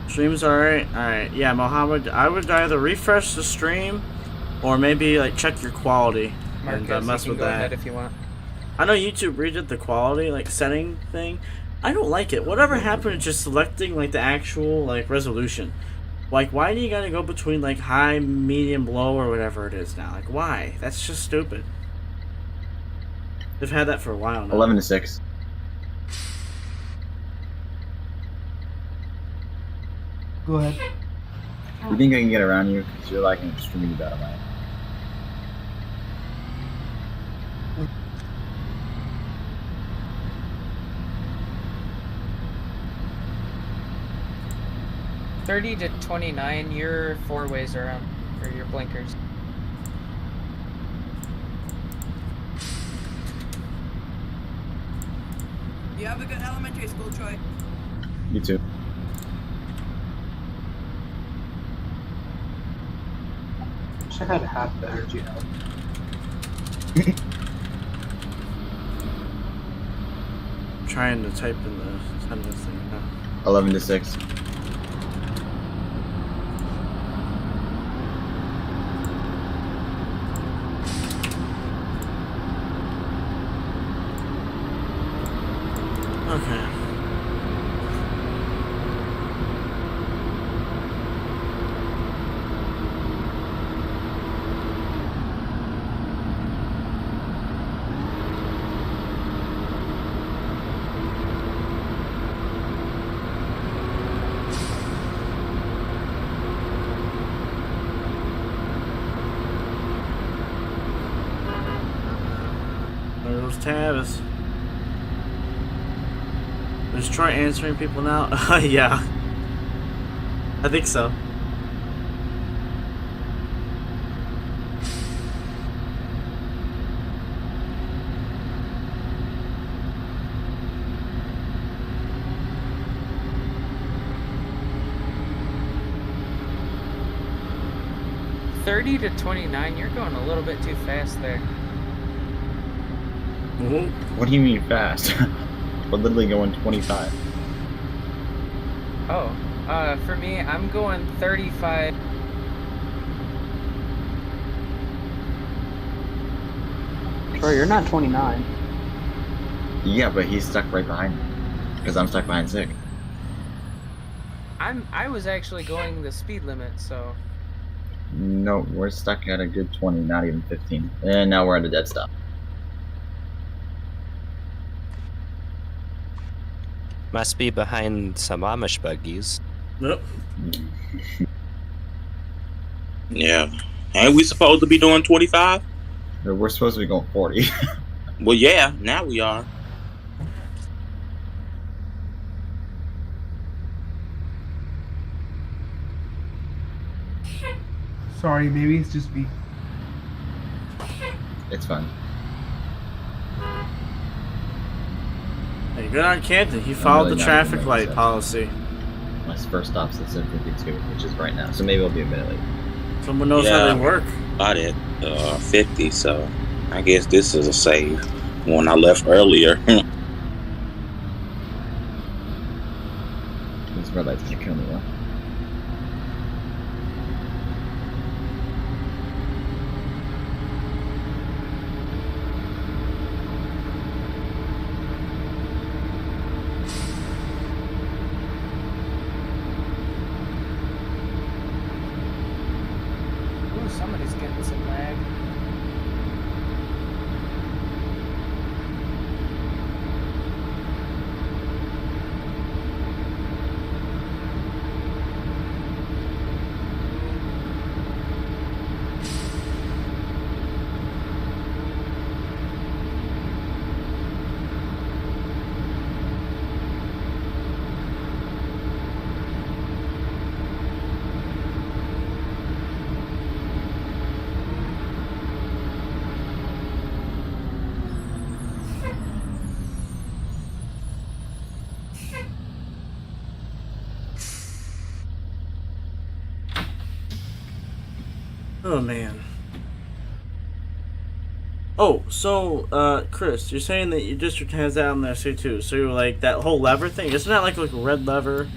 Stream's alright? Alright, yeah, Mohammed, I would either refresh the stream or maybe like check your quality Marcus, and mess you with can go that. ahead if you want. I know YouTube redid the quality like setting thing. I don't like it. Whatever happened to just selecting like the actual like resolution? Like, why do you gotta go between like high, medium, low, or whatever it is now? Like, why? That's just stupid. They've had that for a while now. 11 to 6. Go ahead. You think I can get around you? Because you're like an extremely bad at mine. $30 to 29, your four ways around, or your blinkers. You have a good elementary school, Troy. You too. Wish I had half the energy now. Trying to type in the sentence thing now. 11 to 6. Okay. There goes Tavis. Is Troy answering people now? Yeah. I think so. "30 to 29, you're going a little bit too fast there." What do you mean fast? We're literally going 25. Oh, for me, I'm going 35. Troy, you're not 29. Yeah, but he's stuck right behind me. Because I'm stuck behind Sig. I was actually going the speed limit, so. No, we're stuck at a good 20, not even 15. And now we're at a dead stop. Must be behind some Amish buggies. Yep. Yeah. Ain't we supposed to be doing 25? We're supposed to be going 40. Well, yeah, now we are. Sorry, maybe it's just me. It's fine. Hey, good on Camden. He followed really the not traffic even light noticed. policy. My first stop's at 7:52, which is right now. So maybe it'll be a minute late. Someone knows how Yeah. they work. About at 50, so I guess this is a save. When I left earlier. This red light's gonna kill me, though. Ooh, somebody's getting some lag. Oh man. Oh, so Chris, you're saying that your district has that on there too. So you're like that whole lever thing, isn't that like a red lever,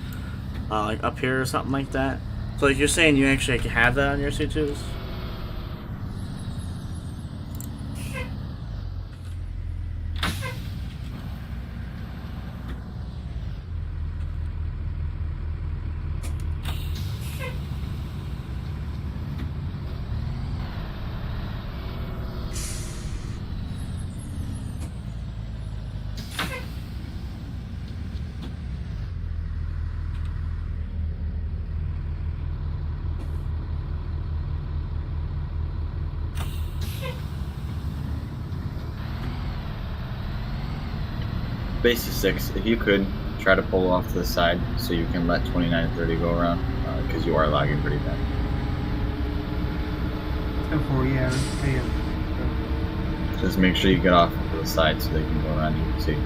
like up here or something like that? So like you're saying you actually have that on your C2s? Base 6, if you could, try to pull off to the side so you can let 29 and 30 go around, because you are lagging pretty bad. 10-4, yeah, I am. Just make sure you get off to the side so they can go around you safely.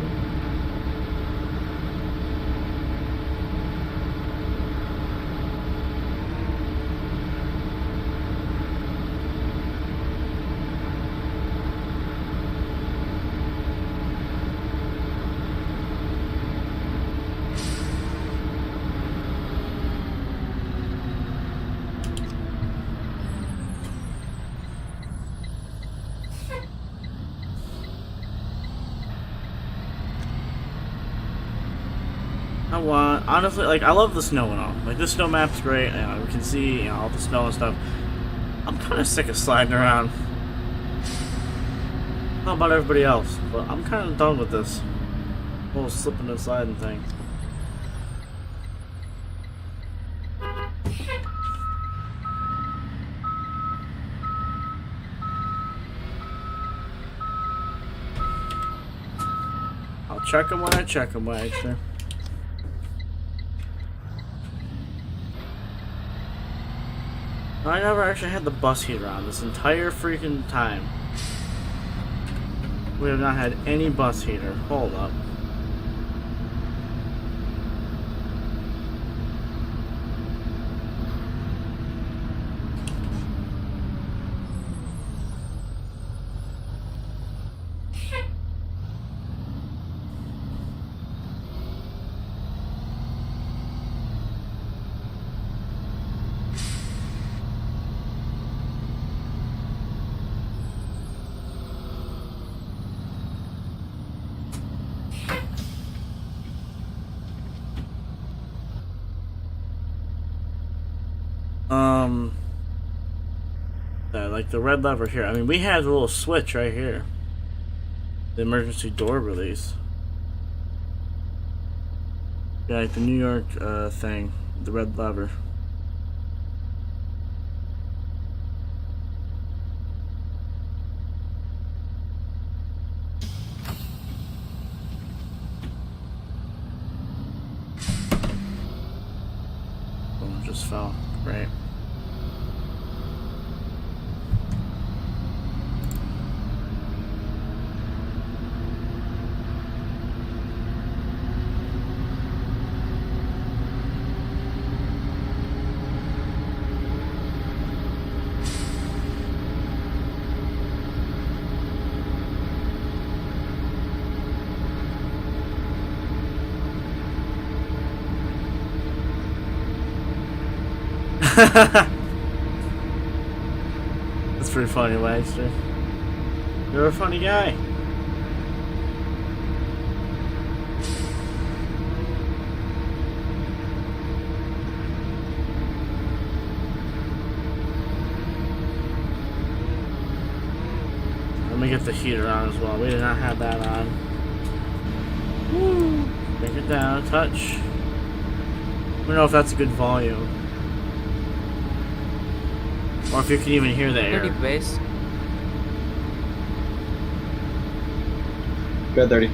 Honestly, like, I love the snow and all. Like, this snow map's great, and we can see, all the snow and stuff. I'm kind of sick of sliding around. Not about everybody else, but I'm kind of done with this whole slipping and sliding thing. I'll check them when I check them, actually. I never actually had the bus heater on this entire freaking time. We have not had any bus heater. Hold up. Like the red lever here. I mean, we have a little switch right here. The emergency door release. Yeah, like the New York thing. The red lever. Oh, just fell. Right. That's pretty funny, Wagster. You're a funny guy. Let me get the heater on as well. We did not have that on. Woo! Bring it down a touch. I don't know if that's a good volume. Or if you can even hear the air. 30 bass. Good 30.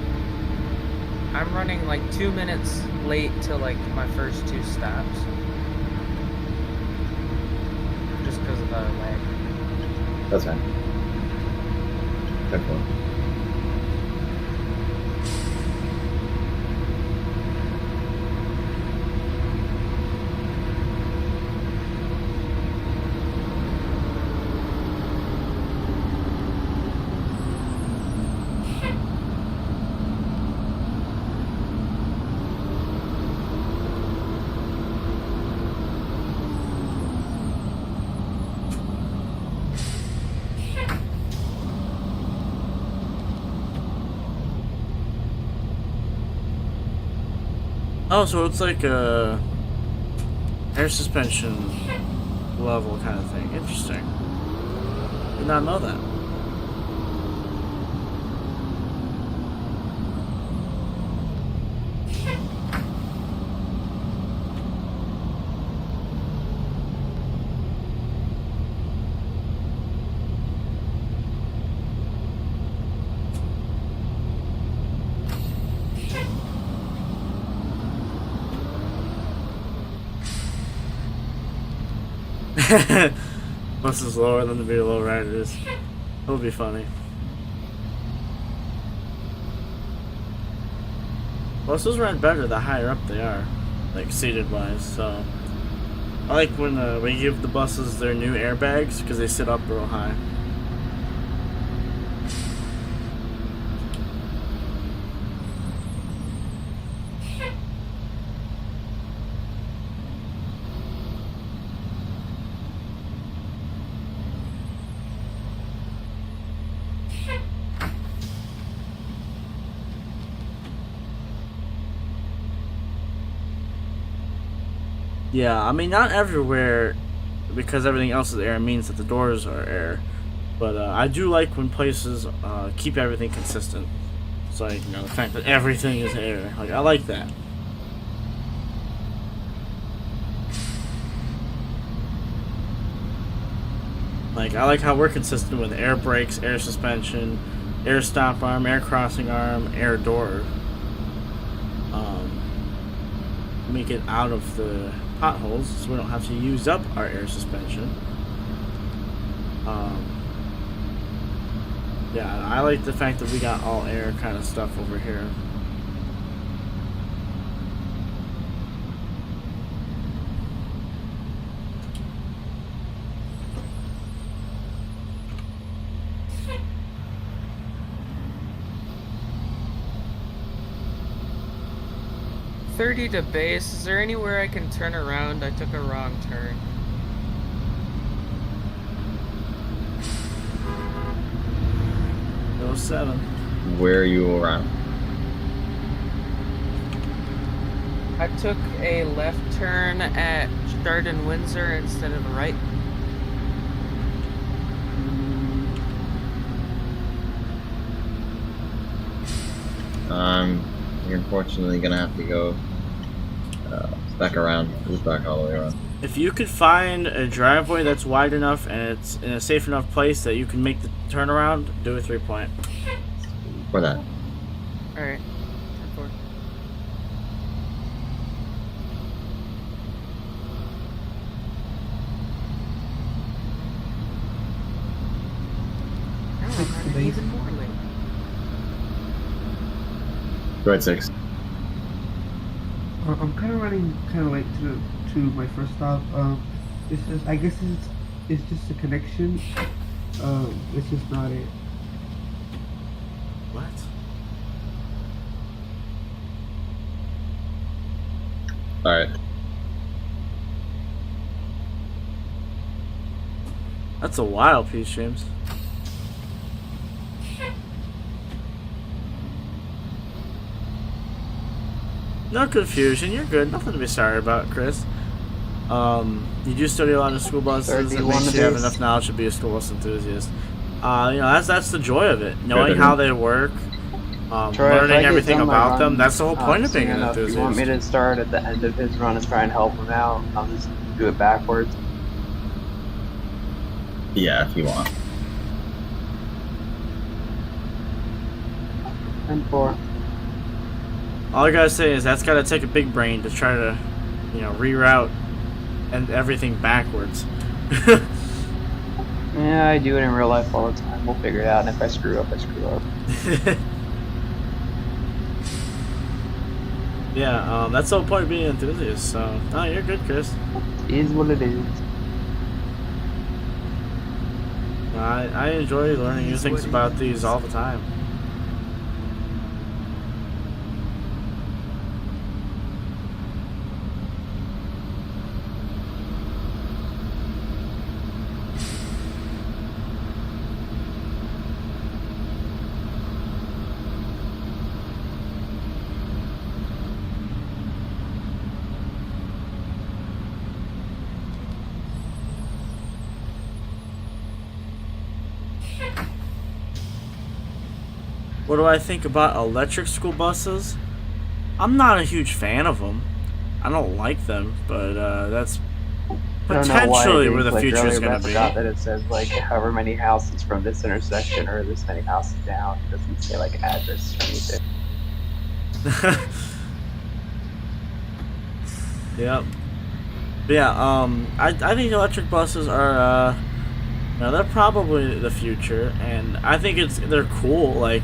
I'm running like 2 minutes late to like my first 2 stops. Just because of the lag. That's fine. Checkpoint. Oh, so it's like a air suspension level kind of thing. Interesting. Did not know that. Bus is lower than the beer low riders. It'll be funny. Buses run better the higher up they are, like seated wise. So I like when we give the buses their new airbags because they sit up real high. Yeah, I mean, not everywhere, because everything else is air means that the doors are air. But I do like when places keep everything consistent. It's like, you know, the fact that everything is air. Like, I like that. Like, I like how we're consistent with air brakes, air suspension, air stop arm, air crossing arm, air door. Make it out of the potholes so we don't have to use up our air suspension. Yeah, I like the fact that we got all air kind of stuff over here. $30 to base. Is there anywhere I can turn around? I took a wrong turn. No 7. Where are you around? I took a left turn at Chardon Windsor instead of a right. You're unfortunately gonna have to go back around, loop back all the way around. If you could find a driveway that's wide enough and it's in a safe enough place that you can make the turnaround, do a 3-point. For that. Alright. Even more late. Go ahead, 6. I'm kind of running kind of late to my first stop. It's just, I guess it's just a connection. It's just not it. What? Alright. That's a wild piece, James. No confusion, you're good. Nothing to be sorry about, Chris. You do study a lot of school buses. It makes you have enough knowledge to be a school bus enthusiast. That's the joy of it. Knowing how they work, learning everything about them. That's the whole point of being an enthusiast. If you want me to start at the end of his run and try and help him out, I'll just do it backwards. Yeah, if you want. 10-4. All I gotta say is that's gotta take a big brain to try to, reroute and everything backwards. Yeah, I do it in real life all the time. We'll figure it out, and if I screw up, I screw up. Yeah, that's the whole point of being an enthusiast, so, no, you're good, Chris. It is what it is. I enjoy learning new things about these all the time. What do I think about electric school buses? I'm not a huge fan of them. I don't like them, but that's potentially where the future is going to be. I forgot that it says like however many houses from this intersection or this many houses down. It doesn't say like address or anything. Yep. But yeah, I think electric buses are they're probably the future, and I think they're cool. Like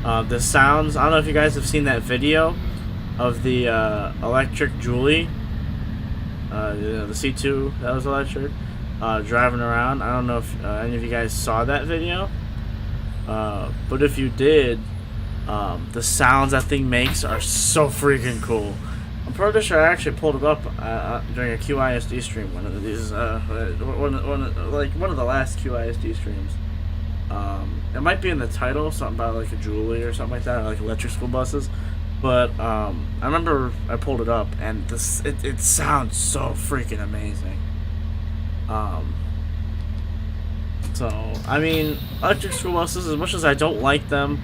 the sounds. I don't know if you guys have seen that video of the electric Julie, the C2 that was electric, driving around. I don't know if any of you guys saw that video, but if you did, the sounds that thing makes are so freaking cool. I'm pretty sure I actually pulled it up during a QISD stream. One of these, one of the last QISD streams. It might be in the title, something about like a Julie or something like that, or like electric school buses. But I remember I pulled it up, and it sounds so freaking amazing. So I mean, electric school buses, as much as I don't like them,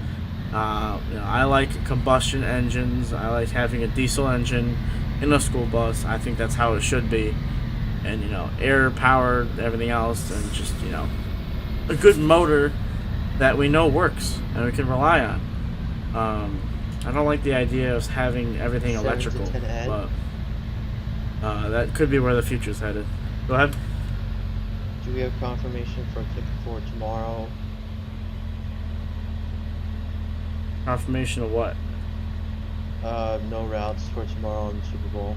I like combustion engines. I like having a diesel engine in a school bus. I think that's how it should be, and air powered, everything else, and just a good motor that we know works and we can rely on. I don't like the idea of having everything electrical, but that could be where the future's headed. Go ahead. Do we have confirmation for tomorrow? Confirmation of what? No routes for tomorrow in the Super Bowl.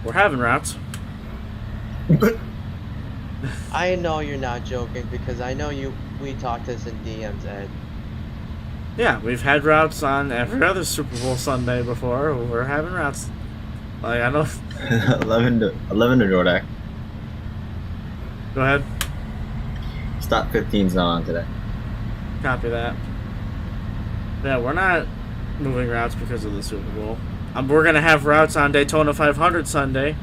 We're having routes. I know you're not joking because I know we talked this in DMs, Ed. Yeah, we've had routes on every other Super Bowl Sunday before. We're having routes. Like, I don't... 11 to Jordak. Go ahead. Stop 15's not on today. Copy that. Yeah, we're not moving routes because of the Super Bowl. We're going to have routes on Daytona 500 Sunday.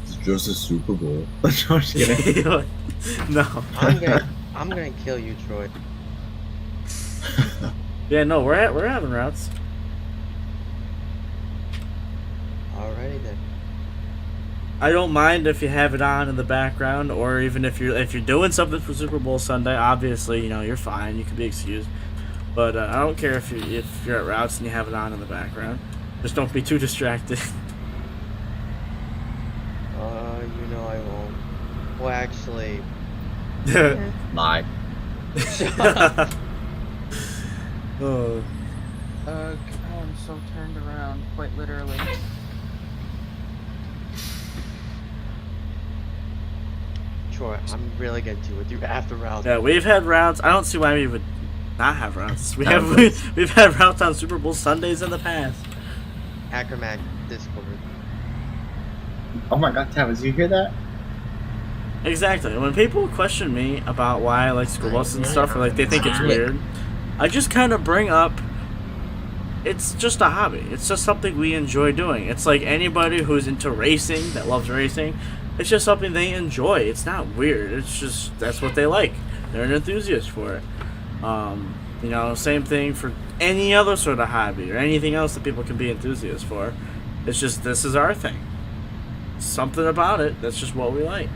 It's just a Super Bowl. I'm just kidding. No. I'm gonna kill you, Troy. Yeah, no, we're having routes. Alrighty then. I don't mind if you have it on in the background, or even if you're doing something for Super Bowl Sunday. Obviously, you're fine. You can be excused. But I don't care if you're at routes and you have it on in the background. Just don't be too distracted. I won't. Well, actually. Lie. Oh. I'm so turned around, quite literally. Troy, I'm really gonna deal with you after routes. Yeah, we've had routes. I don't see why we would not have routes. We've had routes on Super Bowl Sundays in the past. Acromac Discord. Oh my God, Tavis, did you hear that? Exactly. When people question me about why I like school buses and stuff, or like they think it's weird, I just kind of bring up it's just a hobby. It's just something we enjoy doing. It's like anybody who's into racing, that loves racing, it's just something they enjoy. It's not weird. It's just that's what they like. They're an enthusiast for it. Same thing for any other sort of hobby or anything else that people can be enthusiasts for. It's just this is our thing. Something about it. That's just what we like.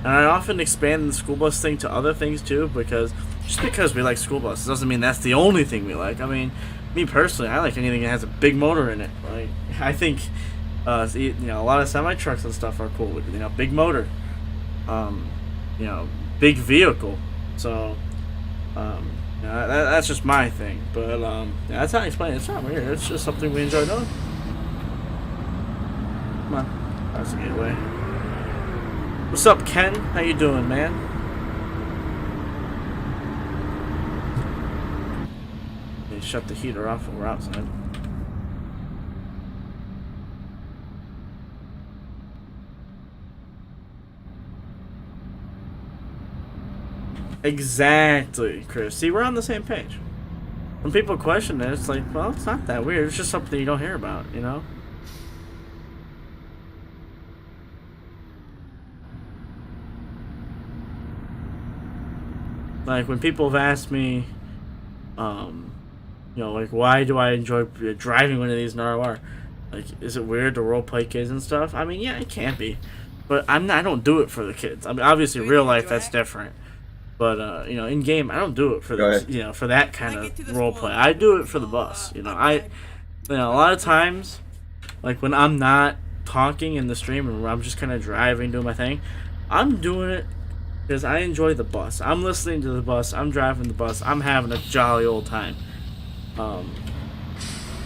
And I often expand the school bus thing to other things too, because we like school buses doesn't mean that's the only thing we like. I mean, me personally, I like anything that has a big motor in it. Like, I think, a lot of semi trucks and stuff are cool with big motor, big vehicle. So, that's just my thing. But that's how I explain it. It's not weird. It's just something we enjoy doing. Come on, that's a gateway. What's up, Ken? How you doing, man? They shut the heater off when we're outside. Exactly, Chris. See, we're on the same page. When people question it, it's like, well, it's not that weird. It's just something you don't hear about, Like, when people have asked me, like, why do I enjoy driving one of these in ROR? Like, is it weird to roleplay kids and stuff? I mean, yeah, it can be. But I don't do it for the kids. I mean, obviously, real life, that's different. But, in game, I don't do it for for that kind of roleplay. I do it for the bus. A lot of times, like, when I'm not talking in the stream and I'm just kind of driving, doing my thing, I'm doing it because I enjoy the bus. I'm listening to the bus. I'm driving the bus. I'm having a jolly old time.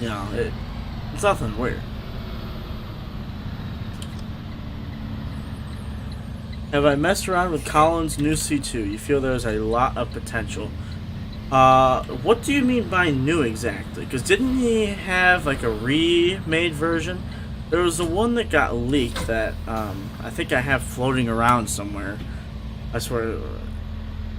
It's nothing weird. Have I messed around with Colin's new C2? You feel there's a lot of potential. What do you mean by new exactly? Because didn't he have like a remade version? There was the one that got leaked that I think I have floating around somewhere. I swear,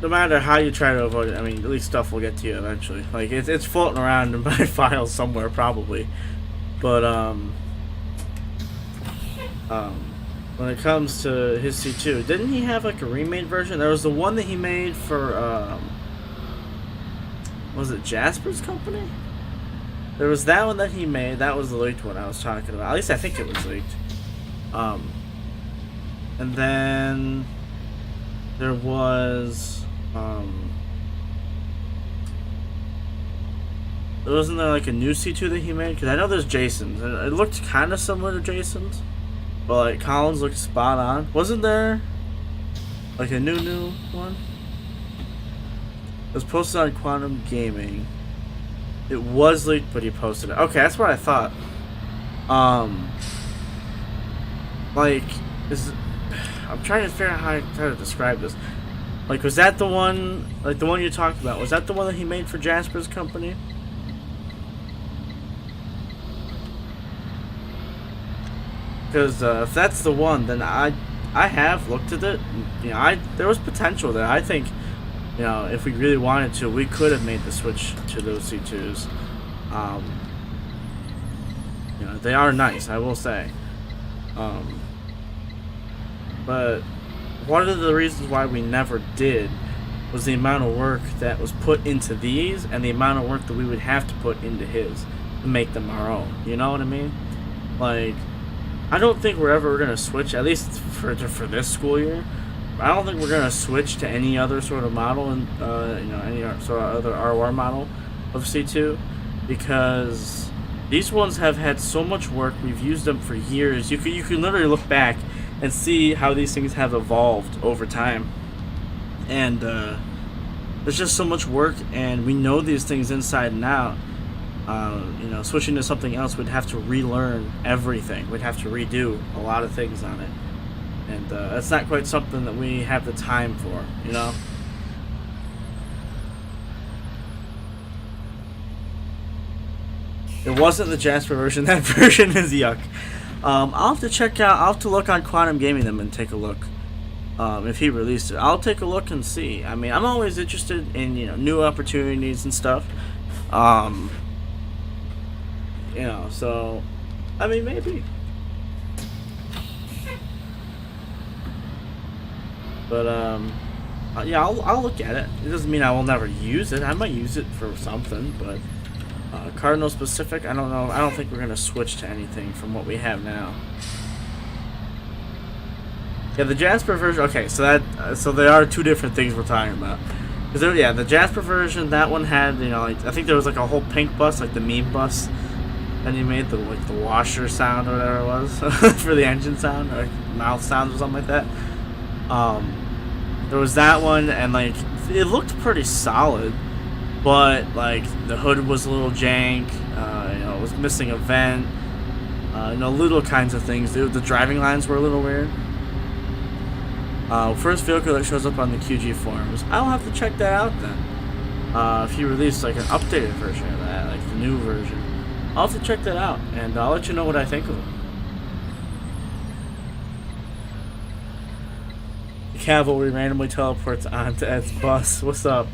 no matter how you try to avoid it, I mean, at least stuff will get to you eventually. Like, it's floating around in my files somewhere, probably. But, when it comes to his C2, didn't he have, like, a remade version? There was the one that he made for, was it Jasper's company? There was that one that he made. That was the leaked one I was talking about. At least I think it was leaked. And then there was, wasn't there like a new C2 that he made? Because I know there's Jason's. It looked kind of similar to Jason's. But like Collins looked spot on. Wasn't there like a new one? It was posted on Quantum Gaming. It was leaked, but he posted it. Okay, that's what I thought. Like, I'm trying to figure out how to describe this. Like, was that the one, like the one you talked about? Was that the one that he made for Jasper's company? Because if that's the one, then I have looked at it. You know, there was potential there. I think, you know, if we really wanted to, we could have made the switch to those C2s. You know, they are nice, I will say. But one of the reasons why we never did was the amount of work that was put into these and the amount of work that we would have to put into his to make them our own. You know what I mean? Like, I don't think we're ever going to switch, at least for this school year. I don't think we're going to switch to any other sort of model, and you know, any sort of other ROR model of C2, because these ones have had so much work. We've used them for years. You can literally look back and see how these things have evolved over time. And there's just so much work, and we know these things inside and out. You know, switching to something else, we'd have to relearn everything. We'd have to redo a lot of things on it. And that's not quite something that we have the time for, you know? It wasn't the Jasper version. That version is yuck. I'll have to check out, I'll have to look on Quantum Gaming them and take a look. If he released it, I'll take a look and see. I mean, I'm always interested in, you know, new opportunities and stuff. You know, so, I mean, maybe. But, yeah, I'll look at it. It doesn't mean I will never use it. I might use it for something, but Cardinal specific, I don't know. I don't think we're going to switch to anything from what we have now. Yeah, the Jasper version, okay, so there are two different things we're talking about. Because, yeah, the Jasper version, that one had, you know, like, I think there was, like, a whole pink bus, like the meme bus. And he made the, like, the washer sound or whatever it was for the engine sound, or mouth sound or something like that. There was that one, and like it looked pretty solid, but like the hood was a little jank. You know, it was missing a vent. You know, little kinds of things. The driving lines were a little weird. First vehicle that shows up on the QG forums. I'll have to check that out then. If he released like an updated version of that, like the new version. I'll have to check that out, and I'll let you know what I think of it. The Cavalry randomly teleports onto Ed's bus. What's up?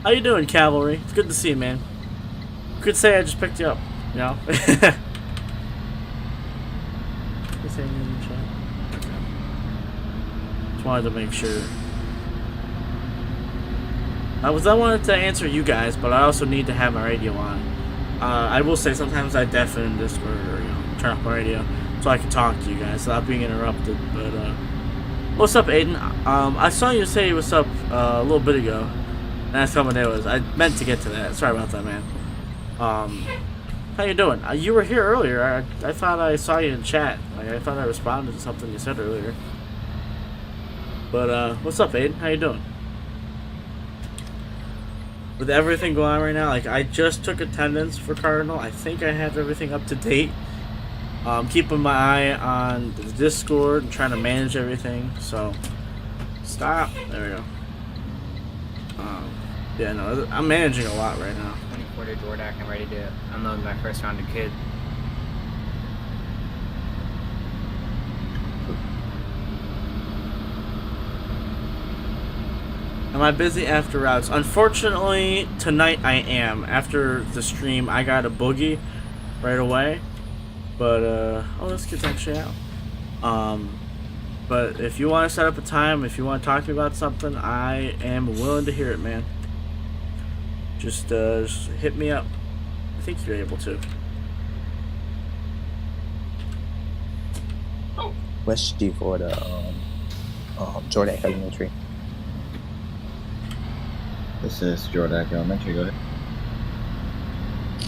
How you doing, Cavalry? It's good to see you, man. You could say I just picked you up, you know? Just wanted to make sure. I wanted to answer you guys, but I also need to have my radio on. I will say sometimes I deafen Discord or, you know, turn off my radio so I can talk to you guys without being interrupted. But what's up, Aiden? I saw you say what's up a little bit ago, and that's how my day was. I meant to get to that. Sorry about that, man. How you doing? You were here earlier. I thought I saw you in chat. Like, I thought I responded to something you said earlier. But what's up, Aiden? How you doing? With everything going on right now, like, I just took attendance for Cardinal. I think I have everything up to date. Keeping my eye on the Discord and trying to manage everything. So, stop. There we go. Yeah, no, I'm managing a lot right now. 24 to Jordak. I'm ready to unload my first round of kid. Am I busy after routes? Unfortunately, tonight I am. After the stream, I got a boogie right away. But, oh, this kid's actually out. But if you want to set up a time, if you want to talk to me about something, I am willing to hear it, man. Just hit me up. I think you're able to. What's due for the Jordan Elementary? This is Jordan Elementary. Go ahead.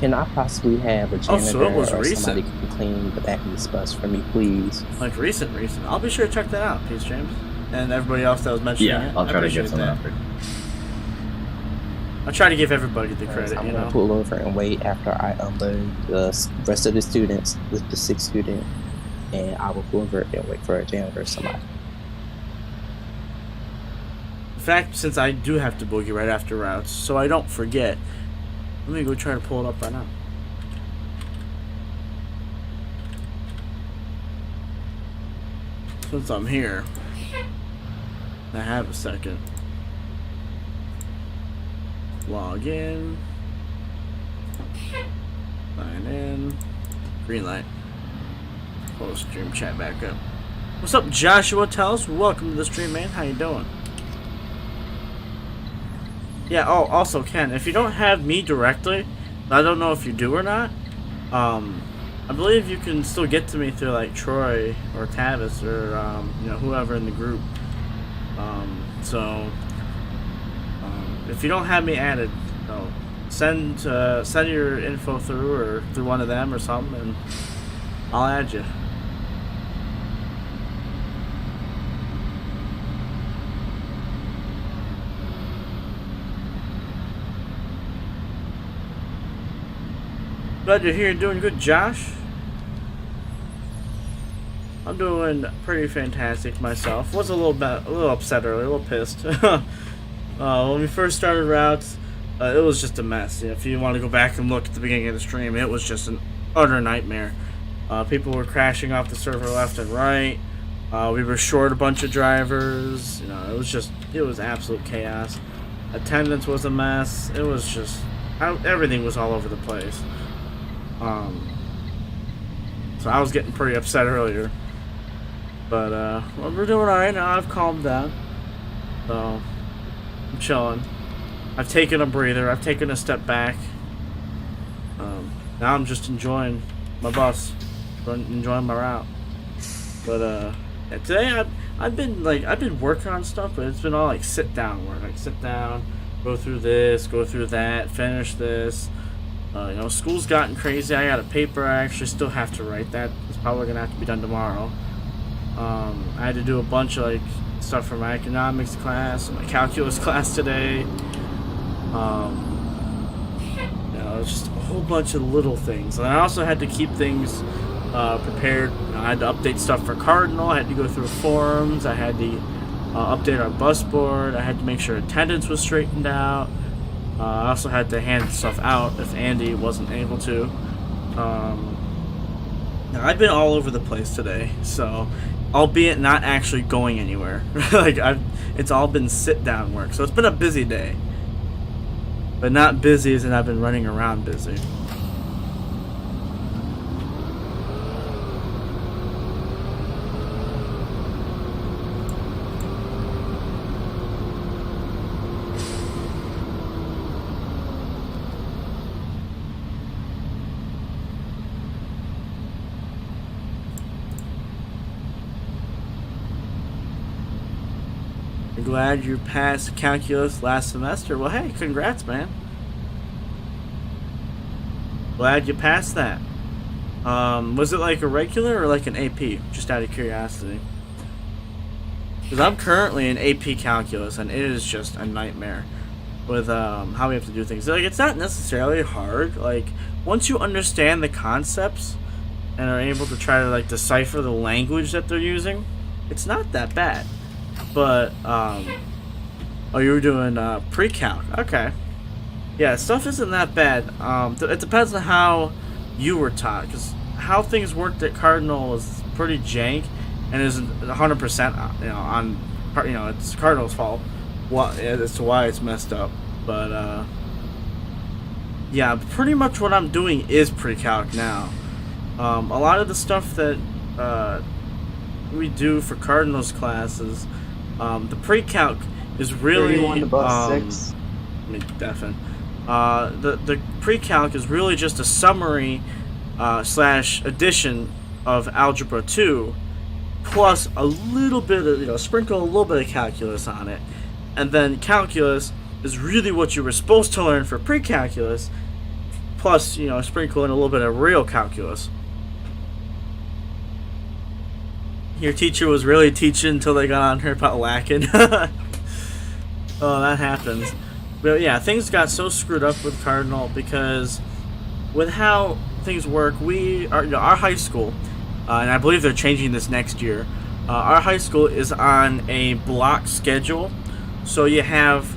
Can I possibly have a Oh, so it janitor was or recent. somebody can clean the back of this bus for me, please? Like recent. I'll be sure to check that out, Peace James, and everybody else that was mentioning Yeah, it. I'll I try to appreciate get someone that. out there. I try to give everybody the credit, I'm you gonna know. pull over and wait after I unload the rest of the students, the 6th student, and I will pull over and wait for a janitor or somebody. In fact, since I do have to boogie right after routes, so I don't forget, let me go try to pull it up right now. Since I'm here, I have a second. Log in. Sign in. Green light. Pull stream chat back up. What's up, Joshua Tells? Welcome to the stream, man. How you doing? Yeah, oh, also, Ken, if you don't have me directly, I don't know if you do or not, I believe you can still get to me through, like, Troy or Tavis or, you know, whoever in the group. If you don't have me added, you know, send your info through or through one of them or something, and I'll add you. Glad to hear you're doing good, Josh. I'm doing pretty fantastic myself. Was a little upset earlier, a little pissed. When we first started routes, it was just a mess. If you want to go back and look at the beginning of the stream, it was just an utter nightmare. People were crashing off the server left and right. We were short a bunch of drivers. You know, it was absolute chaos. Attendance was a mess. It was just everything was all over the place. So I was getting pretty upset earlier. But well, we're doing alright now. I've calmed down. So I'm chilling. I've taken a breather. I've taken a step back. Now I'm just enjoying my bus, enjoying my route. But yeah, today I've been working on stuff, but it's been all like sit down work. Like sit down, go through this, go through that, finish this. You know, school's gotten crazy. I got a paper I actually still have to write. That is probably gonna have to be done tomorrow. I had to do a bunch of like stuff for my economics class and my calculus class today. You know, it's just a whole bunch of little things. And I also had to keep things prepared. You know, I had to update stuff for Cardinal. I had to go through forums. I had to update our bus board. I had to make sure attendance was straightened out. I also had to hand stuff out if Andy wasn't able to. Now I've been all over the place today, so albeit not actually going anywhere. It's all been sit down work, so it's been a busy day, but not busy as in I've been running around busy. Glad you passed calculus last semester. Well, hey, congrats, man. Glad you passed that. Was it like a regular or like an AP? Just out of curiosity. Because I'm currently in AP calculus, and it is just a nightmare with how we have to do things. Like, it's not necessarily hard. Like, once you understand the concepts and are able to try to like decipher the language that they're using, it's not that bad. But, oh, you were doing pre-calc. Okay. Yeah, stuff isn't that bad. It depends on how you were taught, because how things worked at Cardinal is pretty jank, and isn't 100%, you know, on, you know, it's Cardinal's fault as to why it's messed up. But, yeah, pretty much what I'm doing is pre-calc now. A lot of the stuff that we do for Cardinal's classes, the pre-calc is really 31 to bus 6. Let me deafen. The pre-calc is really just a summary slash addition of Algebra 2, plus a little bit of, you know, sprinkle a little bit of calculus on it, and then calculus is really what you were supposed to learn for pre-calculus, plus, you know, sprinkle in a little bit of real calculus. Your teacher was really teaching until they got on here about lacking. Oh, that happens. But yeah, things got so screwed up with Cardinal because with how things work, our high school, and I believe they're changing this next year. Our high school is on a block schedule, so you have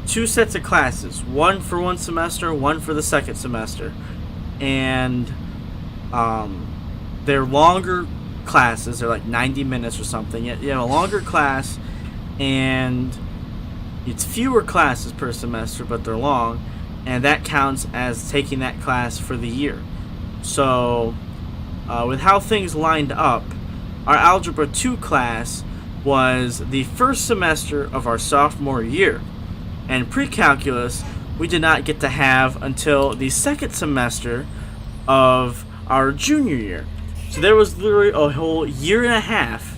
2 sets of classes, one for one semester, one for the second semester, and they're longer classes. They're like 90 minutes or something. You have a longer class, and it's fewer classes per semester, but they're long, and that counts as taking that class for the year. So with how things lined up, our Algebra 2 class was the first semester of our sophomore year, and pre-calculus we did not get to have until the second semester of our junior year. So there was literally a whole year and a half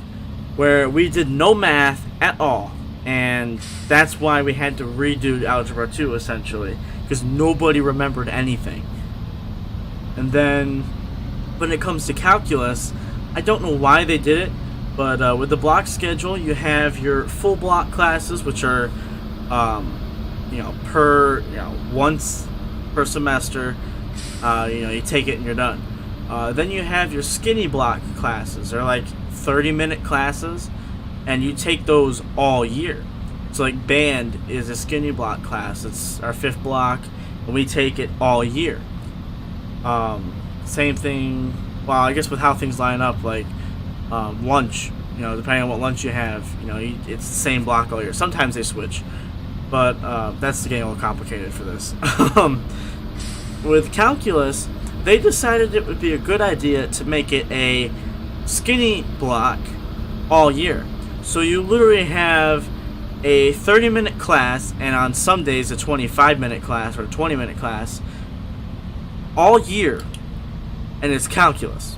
where we did no math at all, and that's why we had to redo Algebra 2 essentially, because nobody remembered anything. And then when it comes to calculus, I don't know why they did it, but with the block schedule, you have your full block classes, which are, once per semester. You take it and you're done. Then you have your skinny block classes. They're like 30-minute classes, and you take those all year. So like band is a skinny block class. It's our 5th block, and we take it all year. Same thing. Well, I guess with how things line up, like lunch, depending on what lunch you have, it's the same block all year. Sometimes they switch, but that's getting a little complicated for this. With calculus, they decided it would be a good idea to make it a skinny block all year. So you literally have a 30-minute class, and on some days a 25-minute class or a 20-minute class all year. And it's calculus.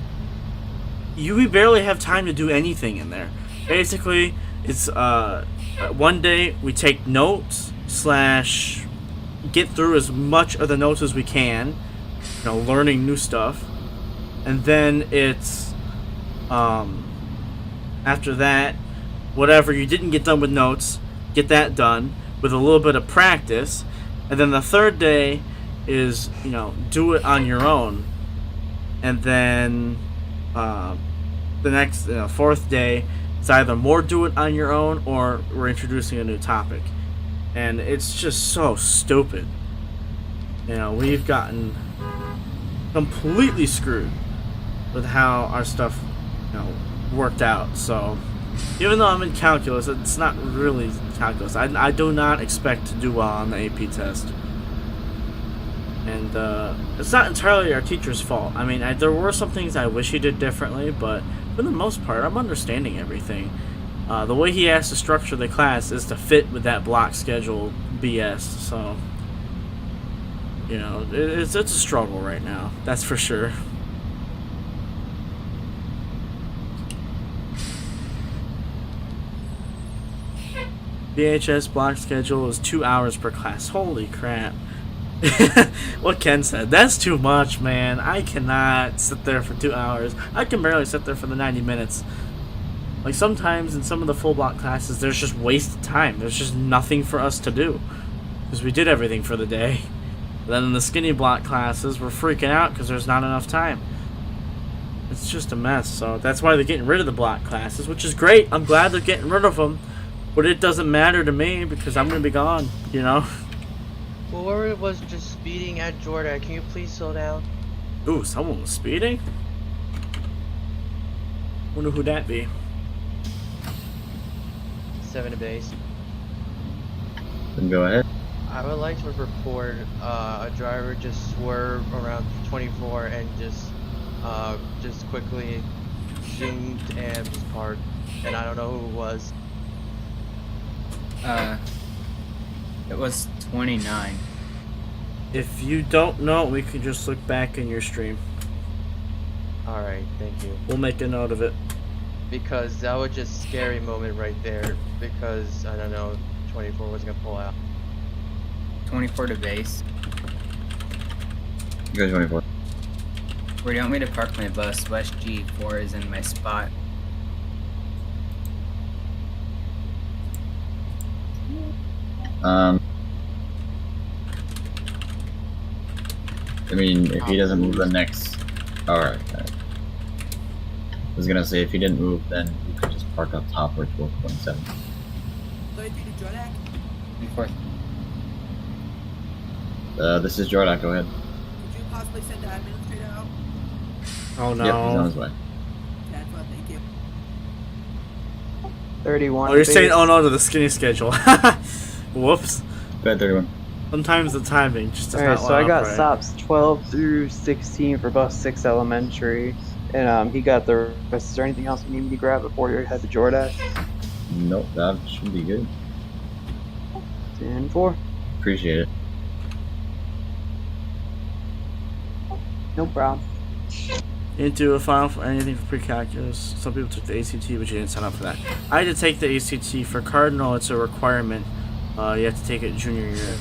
You barely have time to do anything in there. Basically, it's one day we take notes / get through as much of the notes as we can, learning new stuff, and then it's after that, whatever you didn't get done with notes, get that done with a little bit of practice, and then the third day is do it on your own. And then the next 4th day, it's either more do it on your own or we're introducing a new topic. And it's just so stupid. We've gotten completely screwed with how our stuff worked out. So even though I'm in calculus, it's not really calculus. I do not expect to do well on the AP test. And it's not entirely our teacher's fault. I mean, there were some things I wish he did differently, but for the most part, I'm understanding everything. The way he has to structure the class is to fit with that block schedule BS. So, it's a struggle right now. That's for sure. VHS block schedule is 2 hours per class. Holy crap. What Ken said, that's too much, man. I cannot sit there for 2 hours. I can barely sit there for the 90 minutes. Like sometimes in some of the full block classes, there's just wasted time. There's just nothing for us to do because we did everything for the day. But then in the skinny block classes, we're freaking out because there's not enough time. It's just a mess. So that's why they're getting rid of the block classes, which is great. I'm glad they're getting rid of them, but it doesn't matter to me because I'm gonna be gone. Well, whoever was just speeding at Jordan, can you please slow down? Ooh, someone was speeding? Wonder who that be. 7 to base. Then go ahead. I would like to report a driver just swerved around 24 and just quickly zoomed and just parked, and I don't know who it was. It was 29. If you don't know, we can just look back in your stream. Alright, thank you. We'll make a note of it. Because that was just a scary moment right there. Because, I don't know, 24 was going to pull out. 24 to base. You guys ready for? Where do you want me to park my bus? West G4 is in my spot. I mean, if he doesn't move the next... Alright. I was gonna say, if he didn't move, then you could just park up top where 12.7. 33 to Jordak. 24th. This is Jordak, go ahead. Could you possibly send the administrator out? Oh no. Yep, he's on his way. That's what, thank you. 31. Oh, you're saying base. oh no to the skinny schedule. Whoops. Go ahead, 31. Sometimes the timing just does Alright, not so I line got up right. stops 12 through 16 for bus 6 elementary, and he got the rest. Is there anything else you need me to grab before you head to Jordan? Nope, that should be good. 10-4. Appreciate it. No problem. Into a final for anything for pre-calculus. Some people took the ACT, but you didn't sign up for that. I had to take the ACT for Cardinal. It's a requirement. You have to take it junior year,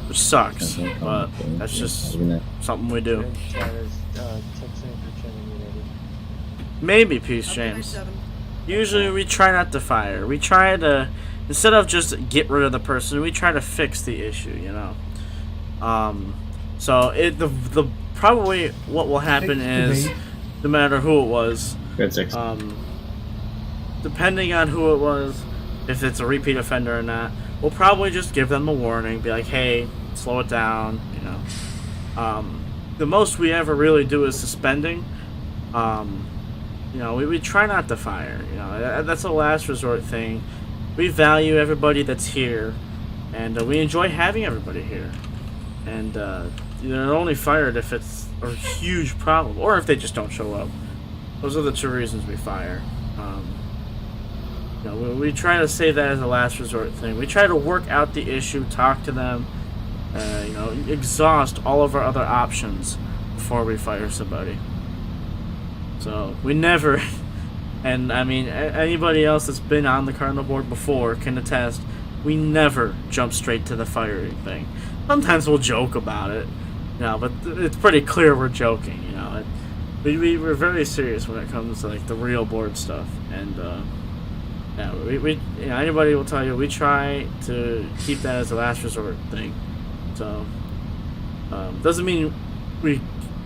which sucks, but that's just something we do. Maybe, Peace James. Usually we try not to fire. We try to, instead of just get rid of the person, we try to fix the issue, you know. So the probably what will happen is, no matter who it was, depending on who it was, if it's a repeat offender or not, we'll probably just give them a warning, be like, hey, slow it down, you know. The most we ever really do is suspending. You know, we try not to fire, you know, that's a last resort thing. We value everybody that's here, and we enjoy having everybody here. And they're only fired if it's a huge problem, or if they just don't show up. Those are the two reasons we fire. You know, we try to say that as a last resort thing. We try to work out the issue, talk to them, you know, exhaust all of our other options before we fire somebody. So we never, and I mean anybody else that's been on the Cardinal board before can attest, we never jump straight to the firing thing. Sometimes we'll joke about it, you know, but it's pretty clear we're joking, you know. We're very serious when it comes to like the real board stuff, and yeah, we you know, anybody will tell you we try to keep that as a last resort thing. So doesn't mean we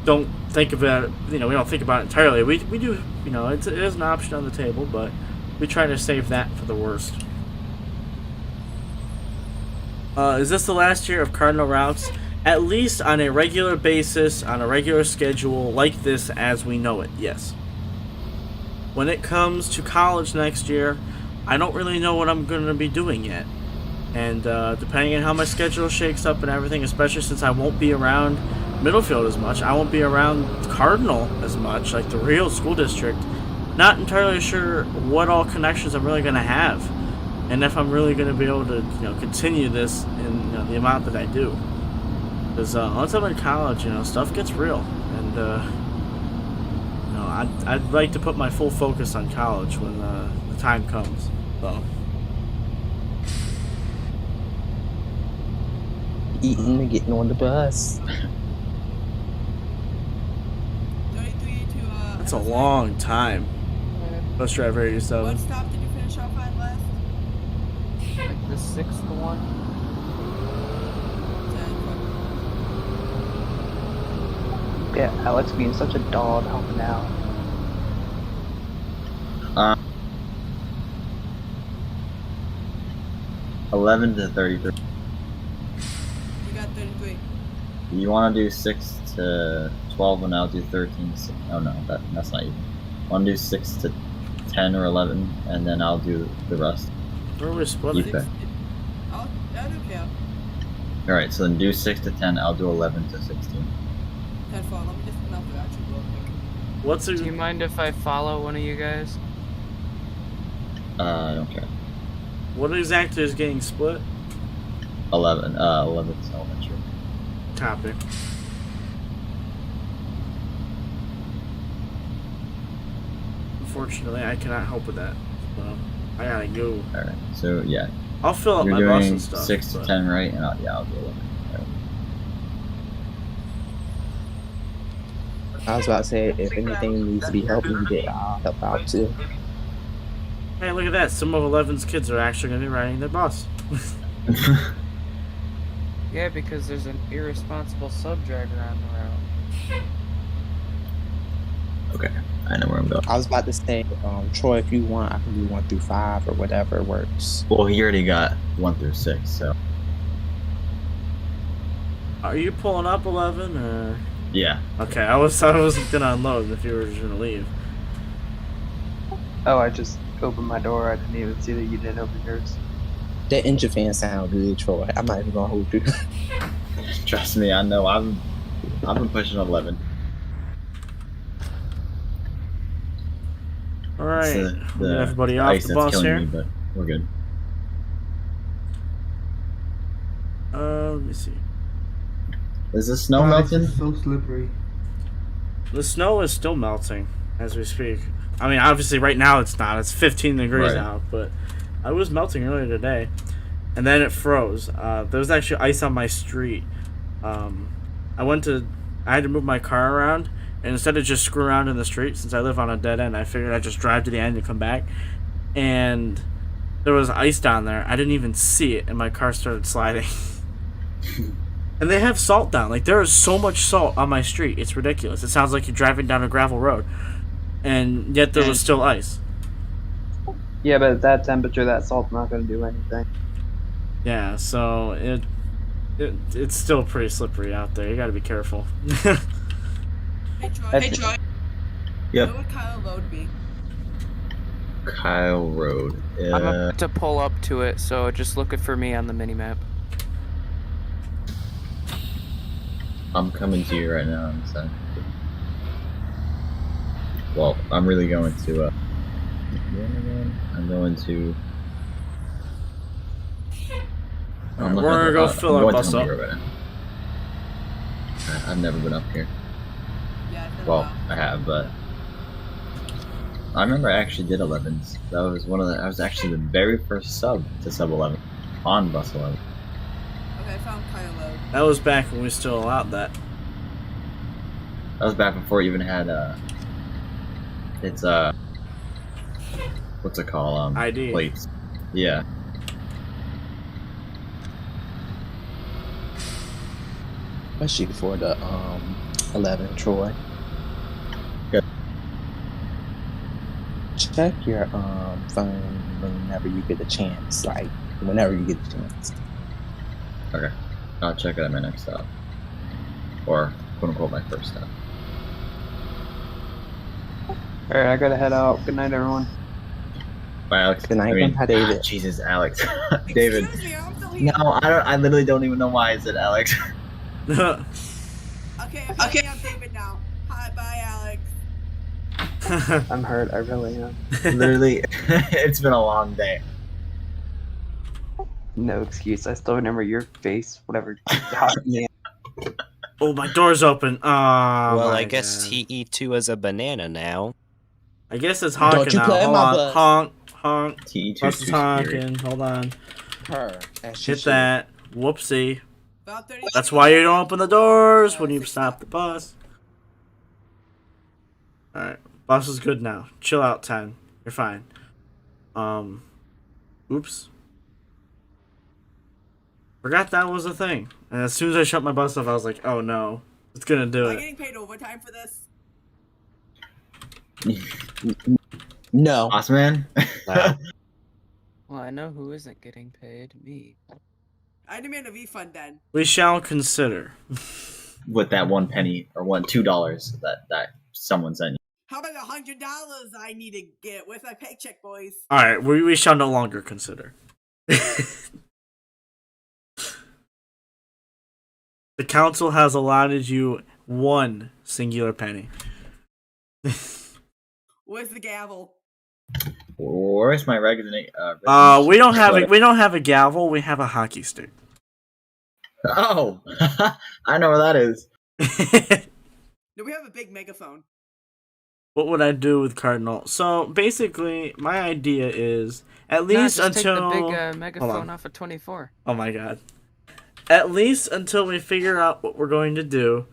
don't think about it, you know, we don't think about it entirely. We do, you know, it is an option on the table, but we try to save that for the worst. Is this the last year of Cardinal routes? At least on a regular basis, on a regular schedule like this as we know it, yes. When it comes to college next year, I don't really know what I'm going to be doing yet. And depending on how my schedule shakes up and everything, especially since I won't be around Middlefield as much, I won't be around Cardinal as much, like the real school district, not entirely sure what all connections I'm really going to have. And if I'm really going to be able to, you know, continue this in, you know, the amount that I do. Because once I'm in college, you know, stuff gets real. And, you know, I'd like to put my full focus on college when the time comes. So. Eating and getting on the bus. 33 to That's a long time. Bus driver 87. What stop did you finish off at last? Like the 6th one. Yeah, Alex being such a dog helping out. 11 to 33. You got 33. You want to do 6 to 12 and I'll do 13 to 6. Oh no, that's not even. I want to do 6 to 10 or 11 and then I'll do the rest. Where are we splitting? You pick. Oh, that okay. Alright, so then do 6 to 10, I'll do 11 to 16. 10 4. Let me just come out the actual real quick. What's Do you mind if I follow one of you guys? I don't care. What exactly is getting split? 11 is elementary. Copy. Unfortunately, I cannot help with that. So I gotta go. Alright, so yeah. I'll fill up You're my bus doing and stuff. 6 to but 10, right? And I'll do 11. Right. I was about to say, if anything needs to be helped needed, I'll help out too. Hey, look at that. Some of 11's kids are actually going to be riding their bus. Yeah, because there's an irresponsible sub driver on the route. Okay, I know where I'm going. I was about to say, Troy, if you want, I can do 1 through 5 or whatever works. Well, he already got 1 through 6, so. Are you pulling up 11 or? Yeah. Okay, I wasn't gonna unload if you were just gonna leave. Oh, I just opened my door. I didn't even see that you didn't open yours. That engine fan sound good, Troy. I'm not even gonna hold you. Trust me, I know. I've been pushing 11. All right, It's we get everybody the off ice the that's bus killing here. me, but we're good. Let me see. Is the snow Alex, melting? it's so slippery. The snow is still melting as we speak. I mean, obviously right now it's not. It's 15 degrees Right. out, but I was melting earlier today, and then it froze. There was actually ice on my street. I had to move my car around, and instead of just screw around in the street, since I live on a dead end, I figured I'd just drive to the end and come back. And there was ice down there. I didn't even see it, and my car started sliding. And they have salt down. Like, there is so much salt on my street. It's ridiculous. It sounds like you're driving down a gravel road. And yet there was still ice. Yeah, but at that temperature, that salt's not going to do anything. Yeah, so it's still pretty slippery out there. You gotta be careful. Hey Troy. That's- Hey Troy. Yep. Where would Kyle Road be? Kyle Road. I'm about to pull up to it, so just look for me on the minimap. I'm coming to you right now. Well, I'm really going to. I'm going to. We're gonna go fill our bus up. Right now. I've never been up here. Yeah, it's been a Well, while. I have, but I remember I actually did 11s. That was I was actually the very first sub to sub 11 on bus 11. Okay, I found Kyle Road. That was back when we still allowed that. That was back before it even had it's what's it called? ID. Plates. Yeah. Especially for the 11, Troy. Good. Check your phone whenever you get a chance. Like whenever you get a chance. Okay. I'll check it at my next stop. Or quote unquote my first stop. Alright, I gotta head out. Good night, everyone. Bye, Alex. Good night, Grandpa David. Jesus, Alex. David. Excuse me, I'm still here. No, I literally don't even know why I said Alex. Okay, I'm David now. Hi, bye, Alex. I'm hurt. I really am. Literally, it's been a long day. No excuse. I still remember your face. Whatever. God, man. Oh, my door's open. Well, I guess TE2 is a banana now. I guess it's honking Don't you now. play Hold my on. bus. Honk. TE2 Bus is honking. Hold on. Her. as she Hit should. that. Whoopsie. About 30 That's why you don't open the doors when you stop the bus. Alright. Bus is good now. Chill out, 10. You're fine. Oops. Forgot that was a thing. And as soon as I shut my bus off, I was like, oh no. It's gonna do Am I it. getting paid overtime for this? No. Boss man. Wow. Well, I know who isn't getting paid. Me. I demand a refund then. We shall consider. With that 1 penny or $2 that someone sent you. How about $100 I need to get with my paycheck, boys? Alright, we shall no longer consider. The council has allotted you 1 singular penny. Where's the gavel? Where's my resonate? We don't have a gavel. We have a hockey stick. Oh, I know where that is. No, we have a big megaphone. What would I do with Cardinal? So basically, my idea is at least just until take the big Hold megaphone on. off of 24. Oh my god. At least until we figure out what we're going to do.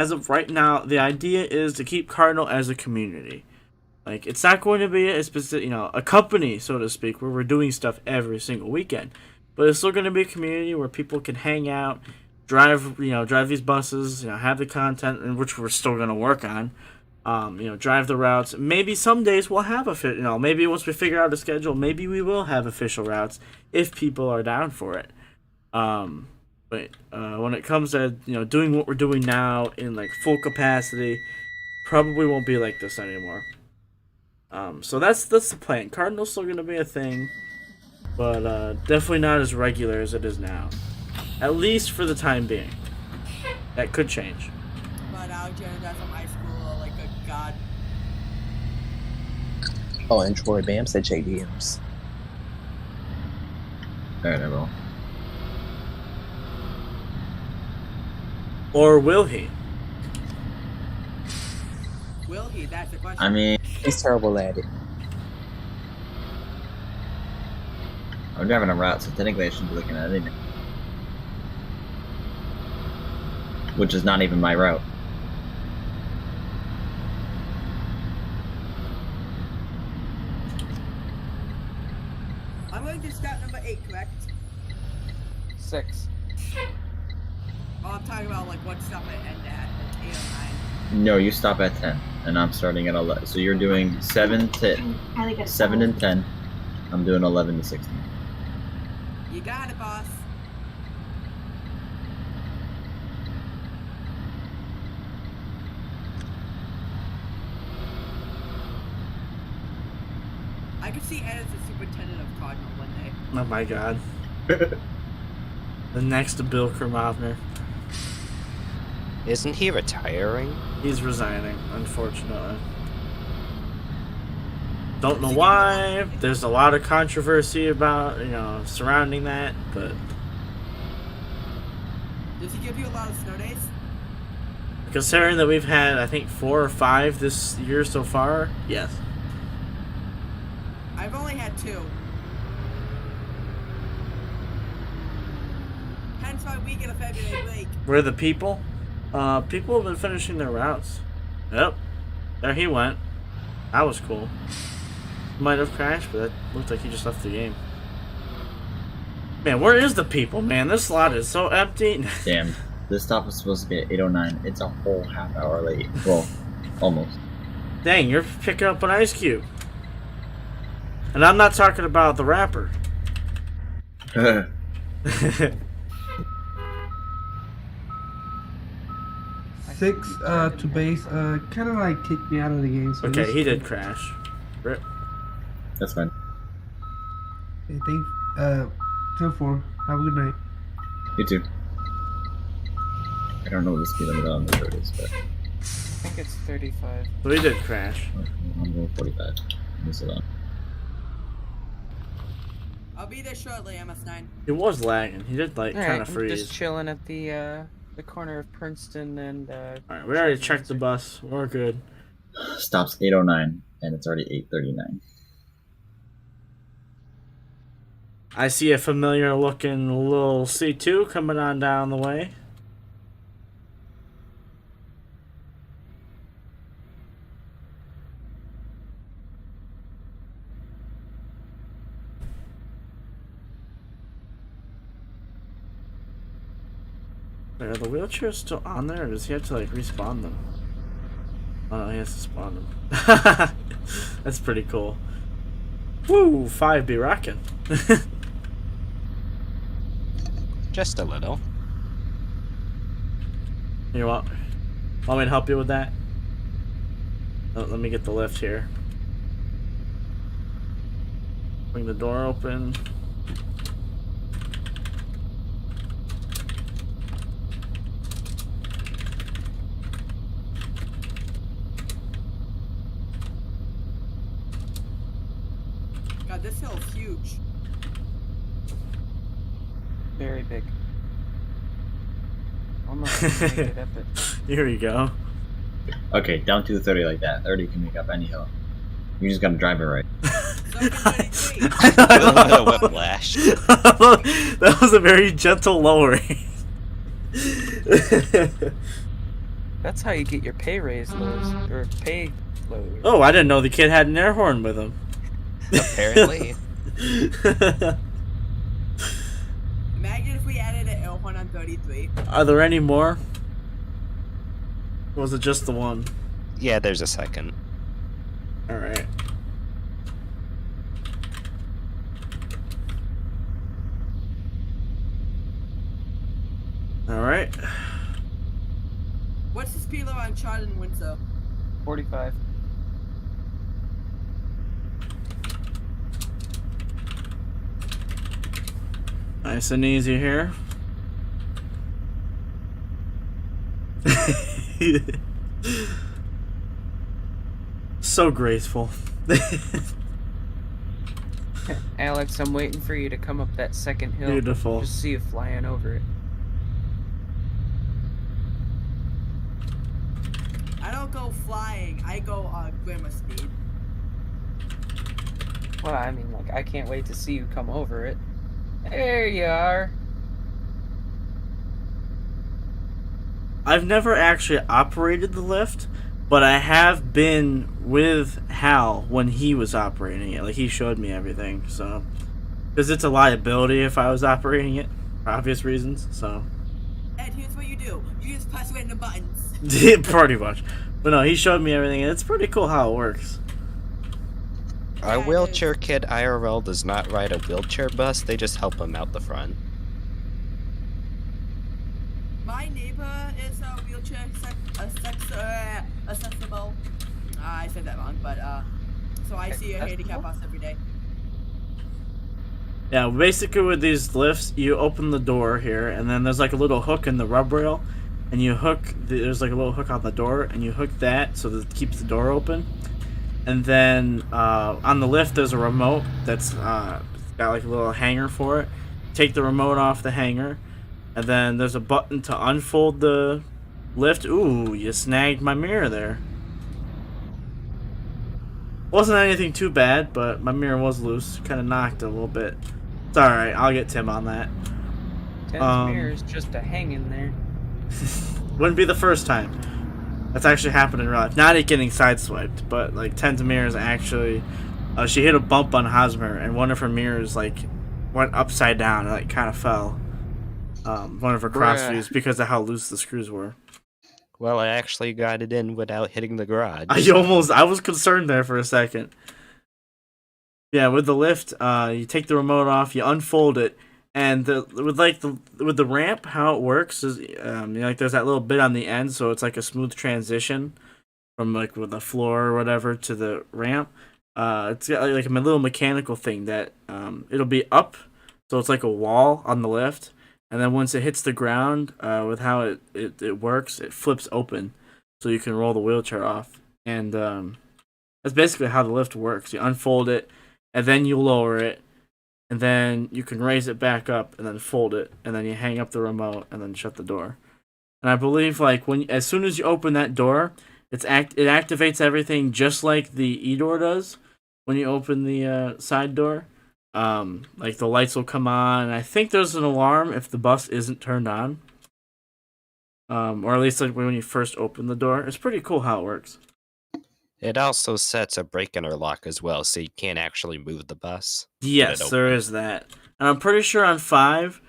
as of right now, the idea is to keep Cardinal as a community. Like, it's not going to be a specific, a company, so to speak, where we're doing stuff every single weekend. But it's still going to be a community where people can hang out, drive these buses, have the content, in which we're still going to work on. Drive the routes. Maybe some days we'll have maybe once we figure out a schedule, maybe we will have official routes if people are down for it. But when it comes to doing what we're doing now in like full capacity, probably won't be like this anymore. So that's the plan. Cardinal's still gonna be a thing, but definitely not as regular as it is now. At least for the time being. That could change. But Alexander does some high school like a god. Oh, and Troy Bam said check DMs. Alright, I will. Or will he? Will he? That's the question. I mean, he's terrible at it. I'm driving a route, so technically I shouldn't be looking at anything. Which is not even my route. I'm going to stop number 8, correct? 6. Oh, I'm talking about like what stop I end at, like 8 or 9. No, you stop at 10, and I'm starting at 11. So you're doing 7 and 10. I'm doing 11 to 16. You got it, boss. I could see Ed as the superintendent of Cardinal one day. Oh my god. The next Bill Kermovner. Isn't he retiring? He's resigning, unfortunately. Don't know why. There's a lot of controversy about, surrounding that, but Does he give you a lot of snow days? considering that we've had, I think, 4 or 5 this year so far, yes. I've only had 2. Hence why we get a February break. Where are the people? People have been finishing their routes. Yep. There he went. That was cool. Might have crashed, but it looked like he just left the game. Man, where is the people, man? This lot is so empty. Damn. This stop was supposed to be at 8:09. It's a whole half hour late. Well, almost. Dang, you're picking up an ice cube. And I'm not talking about the rapper. 6 to base, kind of like kicked me out of the game. So Okay, he did crash. Rip. That's fine. Okay, thank 10-4. Have a good night. You too. I don't know what the speed limit on this road is, but I think it's 35. So he did crash. I'm going 45. Miss it on. I'll be there shortly, MS9. He was lagging. He did like kind Alright, of I'm freeze. just chilling at the corner of Princeton and Alright, we already checked the bus. We're good. Stops 8:09, and it's already 8:39. I see a familiar looking little C2 coming on down the way. Are the wheelchairs still on there, or does he have to like respawn them? Oh no, he has to spawn them. That's pretty cool. Woo, 5 be rocking. Just a little. You want me to help you with that? Let me get the lift here. Bring the door open. God, this hill is huge. very big. Almost make it epic. Here you go. Okay, down to 30 like that. 30 can make up any hill. You just gotta drive it right. Whiplash. That was a very gentle lowering. That's how you get your pay raise lows or pay lower. Oh, I didn't know the kid had an air horn with him. Apparently. Imagine if we added an L1 on 33. Are there any more? Or was it just the one? Yeah, there's a second. Alright. Alright. What's the speed limit on Cardinal and Windsor? 45. Nice and easy here. So graceful. Alex, I'm waiting for you to come up that second hill. Beautiful. Just see you flying over it. I don't go flying. I go grammar speed. Well, I mean, like, I can't wait to see you come over it. There you are. I've never actually operated the lift, but I have been with Hal when he was operating it. Like, he showed me everything, so. Because it's a liability if I was operating it, for obvious reasons, so. Ed, here's what you do. You just press random buttons. Pretty much. But no, he showed me everything, and it's pretty cool how it works. Our wheelchair kid IRL does not ride a wheelchair bus, they just help him out the front. My neighbor is a wheelchair accessible. I said that wrong, but so I see a handicap bus every day. Yeah, basically with these lifts, you open the door here, and then there's like a little hook in the rub rail, and you hook, there's like a little hook on the door, and you hook that so that it keeps the door open. And then on the lift, there's a remote that's got like a little hanger for it. Take the remote off the hanger, and then there's a button to unfold the lift. Ooh, you snagged my mirror there. Wasn't anything too bad, but my mirror was loose. Kind of knocked a little bit. It's alright, I'll get Tim on that. Ten's mirror's just a hanging there. Wouldn't be the first time. That's actually happened in real life. Not it getting sideswiped, but like Ten's mirrors actually, she hit a bump on Hosmer, and one of her mirrors like went upside down and like kind of fell. One of her cross views because of how loose the screws were. Well, I actually got it in without hitting the garage. I was concerned there for a second. Yeah, with the lift, you take the remote off, you unfold it, and with the ramp, how it works is, like there's that little bit on the end, so it's like a smooth transition from like with the floor or whatever to the ramp. It's got like a little mechanical thing that it'll be up, so it's like a wall on the lift, and then once it hits the ground, with how it works, it flips open, so you can roll the wheelchair off, and that's basically how the lift works. You unfold it, and then you lower it, and then you can raise it back up, and then fold it, and then you hang up the remote, and then shut the door. And I believe like as soon as you open that door, it activates everything just like the e-door does when you open the side door. Like the lights will come on, and I think there's an alarm if the bus isn't turned on. Or at least like when you first open the door. It's pretty cool how it works. It also sets a brake interlock as well, so you can't actually move the bus. Yes, there is that. And I'm pretty sure on 5,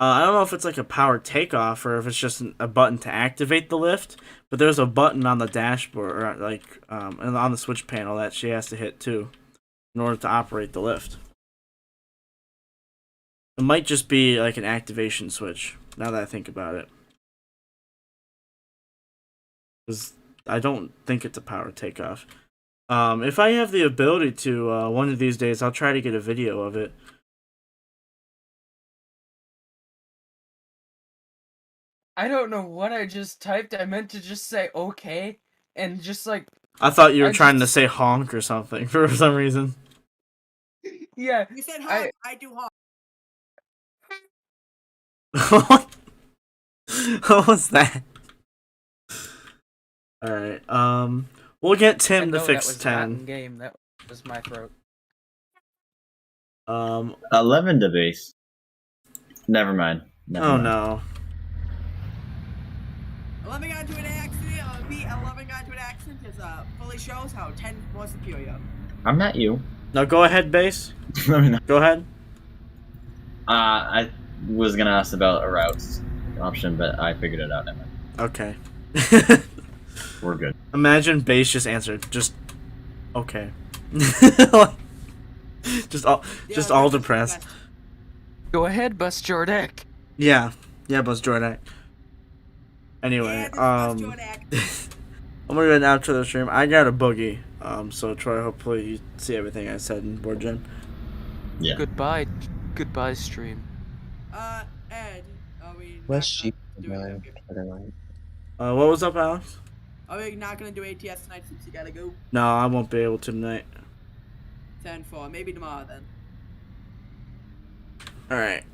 I don't know if it's like a power takeoff or if it's just a button to activate the lift, but there's a button on the dashboard, or like and on the switch panel that she has to hit too in order to operate the lift. It might just be like an activation switch, now that I think about it. Because I don't think it's a power takeoff. If I have the ability to, one of these days, I'll try to get a video of it. I don't know what I just typed. I meant to just say okay, and just like... I thought you were trying to say honk or something for some reason. Yeah. You said honk, I do honk. What was that? Alright, we'll get Tim to fix 10. Game. That was my throat. 11 to base. Never mind. No. 11 got into an accident. a loving guy to an accent is fully shows how 10 more superior. I'm not you. No, go ahead, Base. I mean, Go ahead. I was gonna ask about a routes option, but I figured it out. Okay. We're good. Imagine Base just answered. Just okay. just all depressed. Go ahead, Bus Jordak. Yeah, Buzz Jordan. Anyway, Yeah, I'm gonna go now to the stream. I got a boogie. So Troy, hopefully you see everything I said in board gen. Yeah. Goodbye stream. Ed, are we Where's not she? gonna do it? What was up, Alex? Are we not gonna do ATS tonight since you gotta go? No, I won't be able to tonight. 10-4, maybe tomorrow then. All right.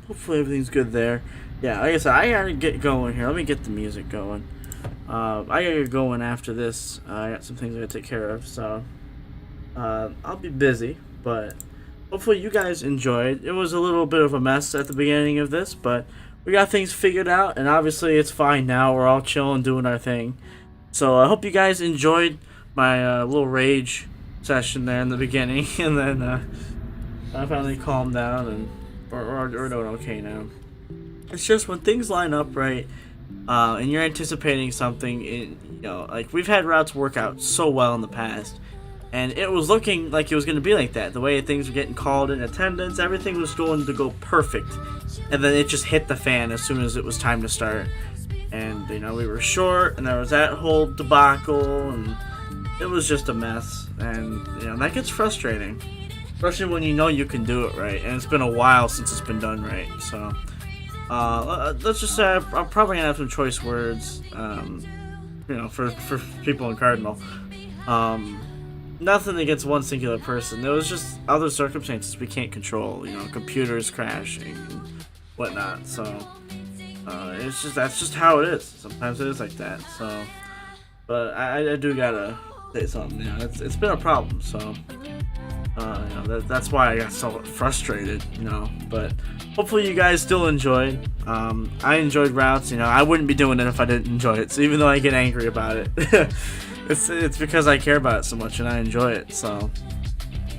Hopefully everything's good there. Yeah, like I said, I gotta get going here. Let me get the music going. I gotta get going after this. I got some things I gotta take care of, so I'll be busy, but hopefully you guys enjoyed. It was a little bit of a mess at the beginning of this, but we got things figured out, and obviously it's fine now. We're all chilling, doing our thing. So I hope you guys enjoyed my little rage session there in the beginning, and then I finally calmed down, and we're doing okay now. It's just when things line up right, and you're anticipating something, like we've had routes work out so well in the past, and it was looking like it was going to be like that. The way things were getting called in attendance, everything was going to go perfect, and then it just hit the fan as soon as it was time to start. And we were short, and there was that whole debacle, and it was just a mess. And that gets frustrating, especially when you can do it right, and it's been a while since it's been done right. So let's just say I'm probably gonna have some choice words, for people in Cardinal. Nothing against one singular person. There was just other circumstances we can't control. Computers crashing and whatnot. So that's just how it is. Sometimes it is like that. So, but I do gotta say something. It's been a problem. So. That's why I got so frustrated, but hopefully you guys still enjoyed. I enjoyed routes, I wouldn't be doing it if I didn't enjoy it, so even though I get angry about it, it's because I care about it so much and I enjoy it. So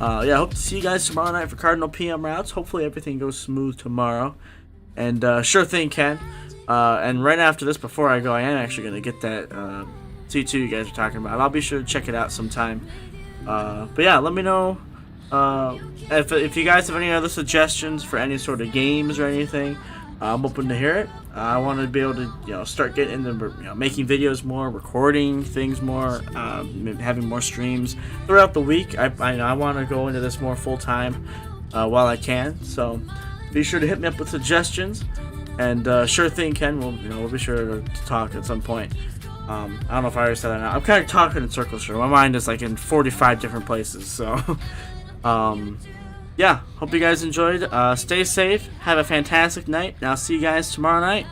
I hope to see you guys tomorrow night for Cardinal PM routes. Hopefully everything goes smooth tomorrow, and sure thing, Ken. And right after this, before I go, I am actually going to get that C2 you guys are talking about. I'll be sure to check it out sometime. But yeah, let me know if you guys have any other suggestions for any sort of games or anything. I'm open to hear it. I want to be able to start getting into making videos more, recording things more, having more streams throughout the week. I want to go into this more full time while I can. So be sure to hit me up with suggestions, and sure thing, Ken. We'll be sure to talk at some point. I don't know if I already said that or not. I'm kind of talking in circles here. My mind is like in 45 different places. So, yeah. Hope you guys enjoyed. Stay safe. Have a fantastic night. And I'll see you guys tomorrow night.